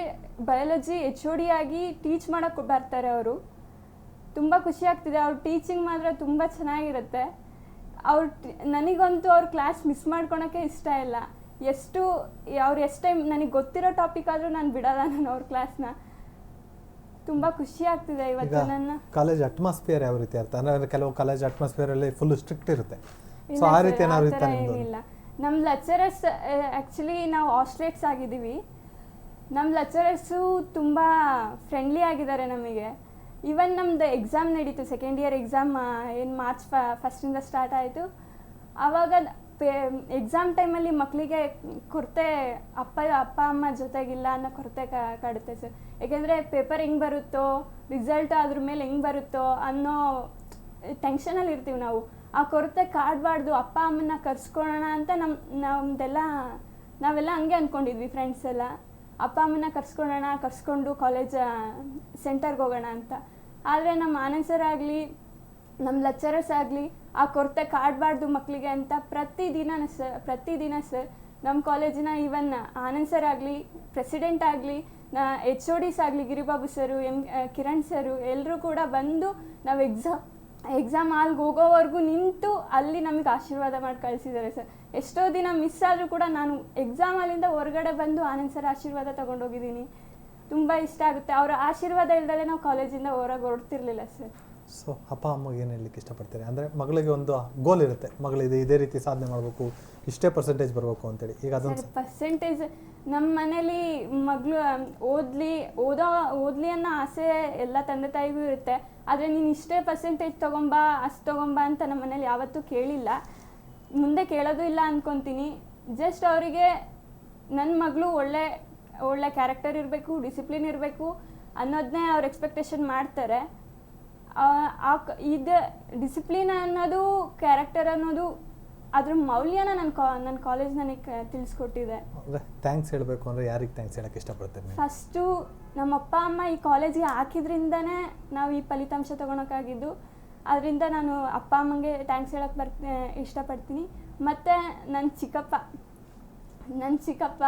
ಬಯಾಲಜಿ HOD ಆಗಿ ಟೀಚ್ ಮಾಡೋಕ್ಕೆ ಬರ್ತಾರೆ ಅವರು. ತುಂಬ ಖುಷಿ ಆಗ್ತಿದೆ. ಅವ್ರ ಟೀಚಿಂಗ್ ಮಾತ್ರ ತುಂಬ ಚೆನ್ನಾಗಿರುತ್ತೆ. ನನಗಂತೂ ಅವ್ರ ಕ್ಲಾಸ್ ಮಿಸ್ ಮಾಡ್ಕೊಳಕ್ಕೆ ಇಷ್ಟ ಇಲ್ಲ. ಅವ್ರು ಎಷ್ಟು ಟೈಮ್ ನನಗೆ ಗೊತ್ತಿರೋ ಟಾಪಿಕ್ ಆದರೂ ನಾನು ಬಿಡಲ್ಲ, ನಾನು ಅವ್ರ ಕ್ಲಾಸ್ನ. ತುಂಬ ಖುಷಿ ಆಗ್ತಿದೆ ಇವತ್ತು. ನನ್ನ ಕಾಲೇಜ್ ಅಟ್ಮಾಸ್ಫಿಯರ್ ಯಾವ ರೀತಿ ಇರುತ್ತೆ ಅಂದರೆ ಕೆಲವು ಕಾಲೇಜ್ ಅಟ್ಮಾಸ್ಫಿಯರಲ್ಲಿ ಫುಲ್ ಸ್ಟ್ರಿಕ್ಟ್ ಇರುತ್ತೆ, ಸೊ ಆ ರೀತಿ ಏನಿಲ್ಲ. ನಮ್ಮ ಲೆಕ್ಚರರ್ಸ್ ಆ್ಯಕ್ಚುಲಿ ನಾವು ಆಸ್ಟ್ರೇಟ್ಸ್ ಆಗಿದ್ದೀವಿ. ನಮ್ಮ ಲೆಕ್ಚರರ್ಸು ತುಂಬ ಫ್ರೆಂಡ್ಲಿ ಆಗಿದ್ದಾರೆ ನಮಗೆ. ಈವನ್ ನಮ್ಮದು ಎಕ್ಸಾಮ್ ನಡೀತು, ಸೆಕೆಂಡ್ ಇಯರ್ ಎಕ್ಸಾಮ್ ಏನು ಮಾರ್ಚ್ ಫಸ್ಟಿಂದ ಸ್ಟಾರ್ಟ್ ಆಯಿತು. ಆವಾಗ ಎಕ್ಸಾಮ್ ಟೈಮಲ್ಲಿ ಮಕ್ಕಳಿಗೆ ಕೊರತೆ ಅಪ್ಪ ಅಮ್ಮ ಜೊತೆಗಿಲ್ಲ ಅನ್ನೋ ಕೊರತೆ ಕಾಡುತ್ತೆ ಸರ್. ಏಕೆಂದರೆ ಪೇಪರ್ ಹೆಂಗೆ ಬರುತ್ತೋ, ರಿಸಲ್ಟ್ ಅದ್ರ ಮೇಲೆ ಹೆಂಗೆ ಬರುತ್ತೋ ಅನ್ನೋ ಟೆನ್ಷನಲ್ಲಿ ಇರ್ತೀವಿ ನಾವು. ಆ ಕೊರತೆ ಕಾಡಬಾರ್ದು, ಅಪ್ಪ ಅಮ್ಮನ್ನ ಕರ್ಸ್ಕೊಳ್ಳೋಣ ಅಂತ ನಾವೆಲ್ಲ ಹಂಗೆ ಅಂದ್ಕೊಂಡಿದ್ವಿ ಫ್ರೆಂಡ್ಸ್ ಎಲ್ಲ. ಅಪ್ಪ ಅಮ್ಮನ್ನ ಕರ್ಸ್ಕೊಂಡು ಕಾಲೇಜ್ ಸೆಂಟರ್ಗೆ ಹೋಗೋಣ ಅಂತ. ಆದರೆ ನಮ್ಮ ಆನಂದ್ ಸರ್ ಆಗಲಿ, ನಮ್ಮ ಲೆಕ್ಚರರ್ಸ್ ಆಗಲಿ ಆ ಕೊರತೆ ಕಾಡಬಾರ್ದು ಮಕ್ಕಳಿಗೆ ಅಂತ ಪ್ರತಿದಿನ ಸರ್ ನಮ್ಮ ಕಾಲೇಜಿನ ಈವನ್ ಆನಂದ್ ಸರ್ ಆಗಲಿ, ಪ್ರೆಸಿಡೆಂಟ್ ಆಗಲಿ, HODs ಆಗಲಿ, ಗಿರಿಬಾಬು ಸರು, ಕಿರಣ್ ಸರು ಎಲ್ಲರೂ ಕೂಡ ಬಂದು ನಾವು ಎಕ್ಸಾಮ್ ಹಾಲ್ಗೆ ಹೋಗೋವರೆಗೂ ನಿಂತು ಅಲ್ಲಿ ನಮಗೆ ಆಶೀರ್ವಾದ ಮಾಡಿ ಕಳಿಸಿದ್ದಾರೆ ಸರ್. ಎಷ್ಟೋ ದಿನ ಮಿಸ್ ಆದರೂ ಕೂಡ ನಾನು ಎಕ್ಸಾಮ್ ಹಾಲಿಂದ ಹೊರಗಡೆ ಬಂದು ಆನಂದ್ ಸರ್ ಆಶೀರ್ವಾದ ತೊಗೊಂಡೋಗಿದ್ದೀನಿ. ತುಂಬ ಇಷ್ಟ ಆಗುತ್ತೆ. ಅವರ ಆಶೀರ್ವಾದ ಇಲ್ದಲೇ ನಾವು ಕಾಲೇಜಿಂದ ಹೊರಗೆ ಹೊರಡ್ತಿರ್ಲಿಲ್ಲ ಸರ್. ಸೊ ಅಪ್ಪ ಅಮ್ಮಗೆ ಏನು ಹೇಳಲಿಕ್ಕೆ ಇಷ್ಟಪಡ್ತಾರೆ ಅಂದರೆ ಮಗಳಿಗೆ ಒಂದು ಗೋಲ್ ಇರುತ್ತೆ, ಮಗಳಿದೆ ಇದೇ ರೀತಿ ಸಾಧನೆ ಮಾಡಬೇಕು, ಇಷ್ಟೇ ಪರ್ಸೆಂಟೇಜ್ ಬರಬೇಕು ಅಂತೇಳಿ. ಈಗ ಅದೊಂದು ಪರ್ಸೆಂಟೇಜ್ ನಮ್ಮ ಮನೇಲಿ ಮಗಳು ಓದಲಿ ಅನ್ನೋ ಆಸೆ ಎಲ್ಲ ತಂದೆ ತಾಯಿಗೂ ಇರುತ್ತೆ. ಆದರೆ ನೀನು ಇಷ್ಟೇ ಪರ್ಸೆಂಟೇಜ್ ತೊಗೊಂಬಾ ಅಂತ ನಮ್ಮ ಮನೇಲಿ ಯಾವತ್ತೂ ಕೇಳಿಲ್ಲ, ಮುಂದೆ ಕೇಳೋದು ಇಲ್ಲ ಅಂದ್ಕೊತೀನಿ. ಜಸ್ಟ್ ಅವರಿಗೆ ನನ್ನ ಮಗಳು ಒಳ್ಳೆ ಕ್ಯಾರೆಕ್ಟರ್ ಇರಬೇಕು, ಡಿಸಿಪ್ಲಿನ್ ಇರಬೇಕು ಅನ್ನೋದನ್ನೇ ಅವ್ರು ಎಕ್ಸ್ಪೆಕ್ಟೇಷನ್ ಮಾಡ್ತಾರೆ. ಇದು ಡಿಸಿಪ್ಲಿನ್ ಅನ್ನೋದು, ಕ್ಯಾರೆಕ್ಟರ್ ಅನ್ನೋದು, ಅದ್ರ ಮೌಲ್ಯನ ನನ್ನ ಕಾಲೇಜ್ ನನಗೆ ತಿಳಿಸ್ಕೊಟ್ಟಿದೆ. ಥ್ಯಾಂಕ್ಸ್ ಹೇಳಬೇಕು ಅಂದರೆ ಯಾರಿಗೆ ಥ್ಯಾಂಕ್ಸ್ ಹೇಳಕ್ಕೆ ಇಷ್ಟಪಡ್ತೀನಿ? ಫಸ್ಟು ನಮ್ಮ ಅಪ್ಪ ಅಮ್ಮ ಈ ಕಾಲೇಜಿಗೆ ಹಾಕಿದ್ರಿಂದನೇ ನಾವು ಈ ಫಲಿತಾಂಶ ತೊಗೊಳಕ್ಕಾಗಿದ್ದು. ಅದರಿಂದ ನಾನು ಅಪ್ಪ ಅಮ್ಮಂಗೆ ಥ್ಯಾಂಕ್ಸ್ ಹೇಳಕ್ಕೆ ಇಷ್ಟಪಡ್ತೀನಿ. ಮತ್ತು ನನ್ನ ಚಿಕ್ಕಪ್ಪ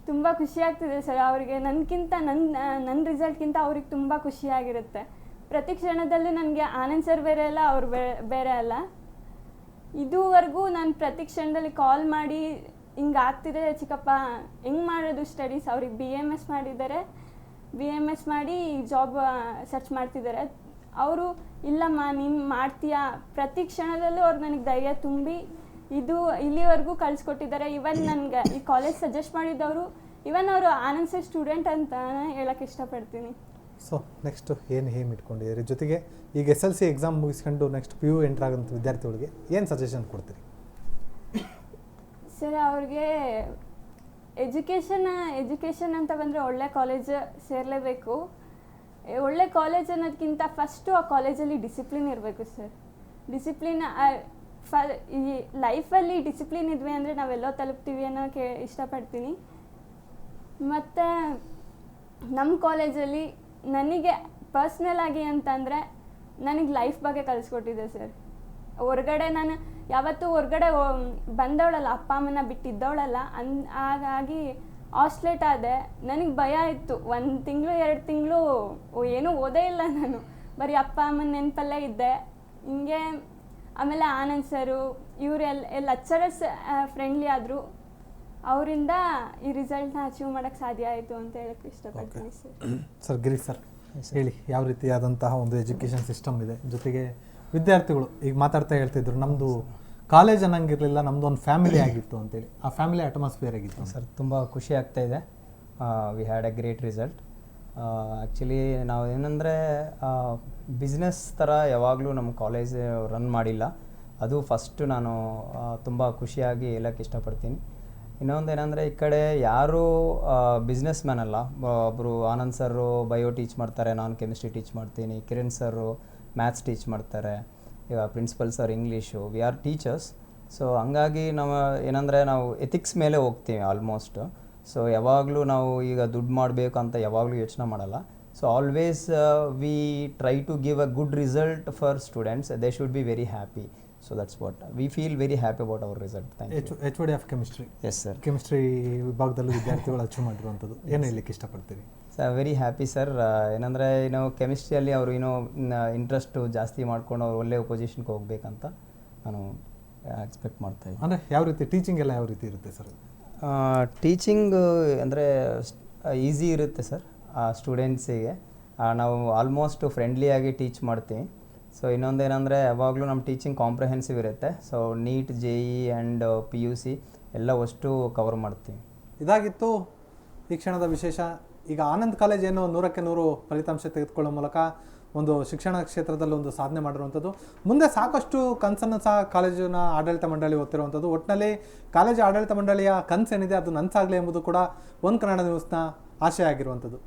ತುಂಬ ಖುಷಿ ಆಗ್ತಿದೆ ಸರ್. ಅವರಿಗೆ ನನ್ನ ರಿಸಲ್ಟ್ಗಿಂತ ಅವ್ರಿಗೆ ತುಂಬ ಖುಷಿಯಾಗಿರುತ್ತೆ. ಪ್ರತಿ ಕ್ಷಣದಲ್ಲೂ ನನಗೆ ಆನಂದ್ ಸರ್ ಬೇರೆ ಅಲ್ಲ, ಅವ್ರು ಬೇರೆ ಅಲ್ಲ. ಇದುವರೆಗೂ ನಾನು ಪ್ರತಿ ಕ್ಷಣದಲ್ಲಿ ಕಾಲ್ ಮಾಡಿ ಹಿಂಗೆ ಆಗ್ತಿದೆ ಚಿಕ್ಕಪ್ಪ, ಹೆಂಗೆ ಮಾಡೋದು ಸ್ಟಡೀಸ್, ಅವ್ರಿಗೆ BMS ಮಾಡಿದ್ದಾರೆ, BMS ಮಾಡಿ ಜಾಬ್ ಸರ್ಚ್ ಮಾಡ್ತಿದ್ದಾರೆ. ಅವರು ಇಲ್ಲಮ್ಮ ನೀನು ಮಾಡ್ತೀಯಾ, ಪ್ರತಿ ಕ್ಷಣದಲ್ಲೂ ಅವ್ರು ನನಗೆ ಧೈರ್ಯ ತುಂಬಿ ಇಲ್ಲಿವರೆಗೂ ಕಳಿಸ್ಕೊಟ್ಟಿದ್ದಾರೆ. ಇವನ್ ನನಗೆ ಈ ಕಾಲೇಜ್ ಸಜೆಸ್ಟ್ ಮಾಡಿದ್ದವರು, ಇವನ್ ಅವರು ಆನಂದ್ ಸರ್ ಸ್ಟೂಡೆಂಟ್ ಅಂತ ಹೇಳಕ್ಕೆ ಇಷ್ಟಪಡ್ತೀನಿ. ಸೊ ನೆಕ್ಸ್ಟ್ ಏನು ಇಟ್ಕೊಂಡಿದ್ದೀರಿ? ಜೊತೆಗೆ ಈಗ SLC ಎಕ್ಸಾಮ್ ಮುಗಿಸ್ಕೊಂಡು ನೆಕ್ಸ್ಟ್ PU ಎಂಟರ್ ಆಗೋಂಥ ವಿದ್ಯಾರ್ಥಿಗಳಿಗೆ ಏನು ಸಜೆಷನ್ ಕೊಡ್ತೀರಿ? ಸರ್, ಅವ್ರಿಗೆ ಎಜುಕೇಷನ್ ಅಂತ ಬಂದರೆ ಒಳ್ಳೆ ಕಾಲೇಜ್ ಸೇರಲೇಬೇಕು. ಒಳ್ಳೆ ಕಾಲೇಜ್ ಅನ್ನೋದಕ್ಕಿಂತ ಫಸ್ಟು ಆ ಕಾಲೇಜಲ್ಲಿ ಡಿಸಿಪ್ಲಿನ್ ಇರಬೇಕು ಸರ್. ಡಿಸಿಪ್ಲಿನ್ ಈ ಲೈಫಲ್ಲಿ ಡಿಸಿಪ್ಲಿನ್ ಇದ್ವಿ ಅಂದರೆ ನಾವೆಲ್ಲೋ ತಲುಪ್ತೀವಿ ಅನ್ನೋಕ್ಕೆ ಇಷ್ಟಪಡ್ತೀನಿ. ಮತ್ತು ನಮ್ಮ ಕಾಲೇಜಲ್ಲಿ ನನಗೆ ಪರ್ಸ್ನಲ್ ಆಗಿ ಅಂತಂದರೆ ನನಗೆ ಲೈಫ್ ಬಗ್ಗೆ ಕಲಿಸ್ಕೊಟ್ಟಿದೆ ಸರ್. ಹೊರ್ಗಡೆ ನಾನು ಯಾವತ್ತೂ ಹೊರ್ಗಡೆ ಬಂದವಳಲ್ಲ, ಅಪ್ಪ ಅಮ್ಮನ ಬಿಟ್ಟಿದ್ದವಳಲ್ಲ. ಹಾಗಾಗಿ ಆಸ್ಲೇಟ್ ಆದೆ. ನನಗೆ ಭಯ ಇತ್ತು. 1 ತಿಂಗಳು 2 ತಿಂಗಳು ಏನೂ ಓದೇ ಇಲ್ಲ ನಾನು, ಬರೀ ಅಪ್ಪ ಅಮ್ಮನ ನೆನಪಲ್ಲೇ ಇದ್ದೆ. ಹಿಂಗೆ ಆಮೇಲೆ ಆನಂದ್ ಸರು ಇವರೆಲ್ಲ ಲೆಕ್ಚರರ್ಸ್ ಫ್ರೆಂಡ್ಲಿ ಆದರು. ಅವರಿಂದ ಈ ರಿಸಲ್ಟ್ನ ಅಚೀವ್ ಮಾಡೋಕ್ಕೆ ಸಾಧ್ಯ ಆಯಿತು ಅಂತ ಹೇಳಕ್ಕೆ ಇಷ್ಟಪಡ್ತೀನಿ ಸರ್. ಸರ್ ಗಿರೀಶ್ ಸರ್ ಹೇಳಿ, ಯಾವ ರೀತಿಯಾದಂತಹ ಒಂದು ಎಜುಕೇಷನ್ ಸಿಸ್ಟಮ್ ಇದೆ, ಜೊತೆಗೆ ವಿದ್ಯಾರ್ಥಿಗಳು ಈಗ ಮಾತಾಡ್ತಾ ಹೇಳ್ತಿದ್ರು ನಮ್ಮದು ಕಾಲೇಜ್ ಅನ್ನಂಗಿರಲಿಲ್ಲ, ನಮ್ಮದು ಒಂದು ಫ್ಯಾಮಿಲಿ ಆಗಿತ್ತು ಅಂತೇಳಿ. ಆ ಫ್ಯಾಮಿಲಿ ಅಟ್ಮಾಸ್ಫಿಯರ್ ಆಗಿತ್ತು ಸರ್. ತುಂಬ ಖುಷಿ ಆಗ್ತಾ ಇದೆ. We had A great result. Actually ನಾವು ಏನಂದರೆ ಬಿಸ್ನೆಸ್ ಥರ ಯಾವಾಗಲೂ ನಮ್ಮ ಕಾಲೇಜ್ ರನ್ ಮಾಡಿಲ್ಲ. ಅದು ಫಸ್ಟು ನಾನು ತುಂಬ ಖುಷಿಯಾಗಿ ಹೇಳೋಕ್ಕೆ ಇಷ್ಟಪಡ್ತೀನಿ. ಇನ್ನೊಂದು ಏನಂದರೆ ಈ ಕಡೆ ಯಾರೂ ಬಿಸ್ನೆಸ್ ಮ್ಯಾನ್ ಅಲ್ಲ. ಒಬ್ಬರು ಆನಂದ್ ಸರು ಬಯೋ ಟೀಚ್ ಮಾಡ್ತಾರೆ, ನಾನು ಕೆಮಿಸ್ಟ್ರಿ ಟೀಚ್ ಮಾಡ್ತೀನಿ. ಕಿರಣ್ ಸರು ಮ್ಯಾಥ್ಸ್ ಟೀಚ್ ಮಾಡ್ತಾರೆ, ಇವಾಗ principal sir English. We are teachers. So ಹಂಗಾಗಿ ನಾವು ಏನಂದರೆ ನಾವು ಎಥಿಕ್ಸ್ ಮೇಲೆ ಹೋಗ್ತೀವಿ ಆಲ್ಮೋಸ್ಟ್. ಸೊ ಯಾವಾಗಲೂ ನಾವು ಈಗ ದುಡ್ಡು ಮಾಡಬೇಕು ಅಂತ ಯಾವಾಗಲೂ ಯೋಚನೆ ಮಾಡಲ್ಲ. So always we try to give a good result for students. They should be very happy. So that's what we feel very happy about our result. HOD of chemistry. Yes sir. Chemistry ವಿಭಾಗದಲ್ಲೂ ವಿದ್ಯಾರ್ಥಿಗಳು ಅಚೀವ್ ಮಾಡಿರುವಂಥದ್ದು ಏನು ಹೇಳಲಿಕ್ಕೆ ಇಷ್ಟಪಡ್ತೀರಿ? Sir very happy sir. ಏನಂದರೆ ಕೆಮಿಸ್ಟ್ರಿಯಲ್ಲಿ ಅವರು ಇಂಟ್ರೆಸ್ಟು ಜಾಸ್ತಿ ಮಾಡ್ಕೊಂಡು ಅವ್ರು ಒಳ್ಳೆಯ ಪೊಸಿಷನ್ಗೆ ಹೋಗ್ಬೇಕಂತ ನಾನು ಎಕ್ಸ್ಪೆಕ್ಟ್ ಮಾಡ್ತಾಯಿದ್ದೀನಿ. ಅಂದರೆ ಯಾವ ರೀತಿ ಟೀಚಿಂಗ್ ಎಲ್ಲ ಯಾವ ರೀತಿ ಇರುತ್ತೆ ಸರ್? ಟೀಚಿಂಗ್ ಅಂದರೆ ಈಸಿ ಇರುತ್ತೆ ಸರ್. ಸ್ಟೂಡೆಂಟ್ಸಿಗೆ ನಾವು ಆಲ್ಮೋಸ್ಟ್ ಫ್ರೆಂಡ್ಲಿಯಾಗಿ ಟೀಚ್ ಮಾಡ್ತೀವಿ. ಸೊ ಇನ್ನೊಂದೇನೆಂದರೆ ಯಾವಾಗಲೂ ನಮ್ಮ ಟೀಚಿಂಗ್ ಕಾಂಪ್ರಿಹೆನ್ಸಿವ್ ಇರುತ್ತೆ. So NEET, JE and PUC ಎಲ್ಲ ಅಷ್ಟು ಕವರ್ ಮಾಡ್ತೀವಿ. ಇದಾಗಿತ್ತು ಈ ಕ್ಷಣದ ವಿಶೇಷ. ಈಗ ಆನಂದ್ ಕಾಲೇಜ್ ಏನು 100ಕ್ಕೆ 100 ಫಲಿತಾಂಶ ತೆಗೆದುಕೊಳ್ಳೋ ಮೂಲಕ ಒಂದು ಶಿಕ್ಷಣ ಕ್ಷೇತ್ರದಲ್ಲಿ ಒಂದು ಸಾಧನೆ ಮಾಡಿರುವಂಥದ್ದು. ಮುಂದೆ ಸಾಕಷ್ಟು ಕನಸನ್ನು ಸಹ ಕಾಲೇಜಿನ ಆಡಳಿತ ಮಂಡಳಿ ಹೊತ್ತಿರುವಂಥದ್ದು. ಒಟ್ಟಿನಲ್ಲಿ ಕಾಲೇಜು ಆಡಳಿತ ಮಂಡಳಿಯ ಕನಸೇನಿದೆ ಅದು ನನಸಾಗಲಿ ಎಂಬುದು ಕೂಡ ಒಂದು ಕನ್ನಡ ನ್ಯೂಸ್ನ ಆಶಯ ಆಗಿರುವಂಥದ್ದು.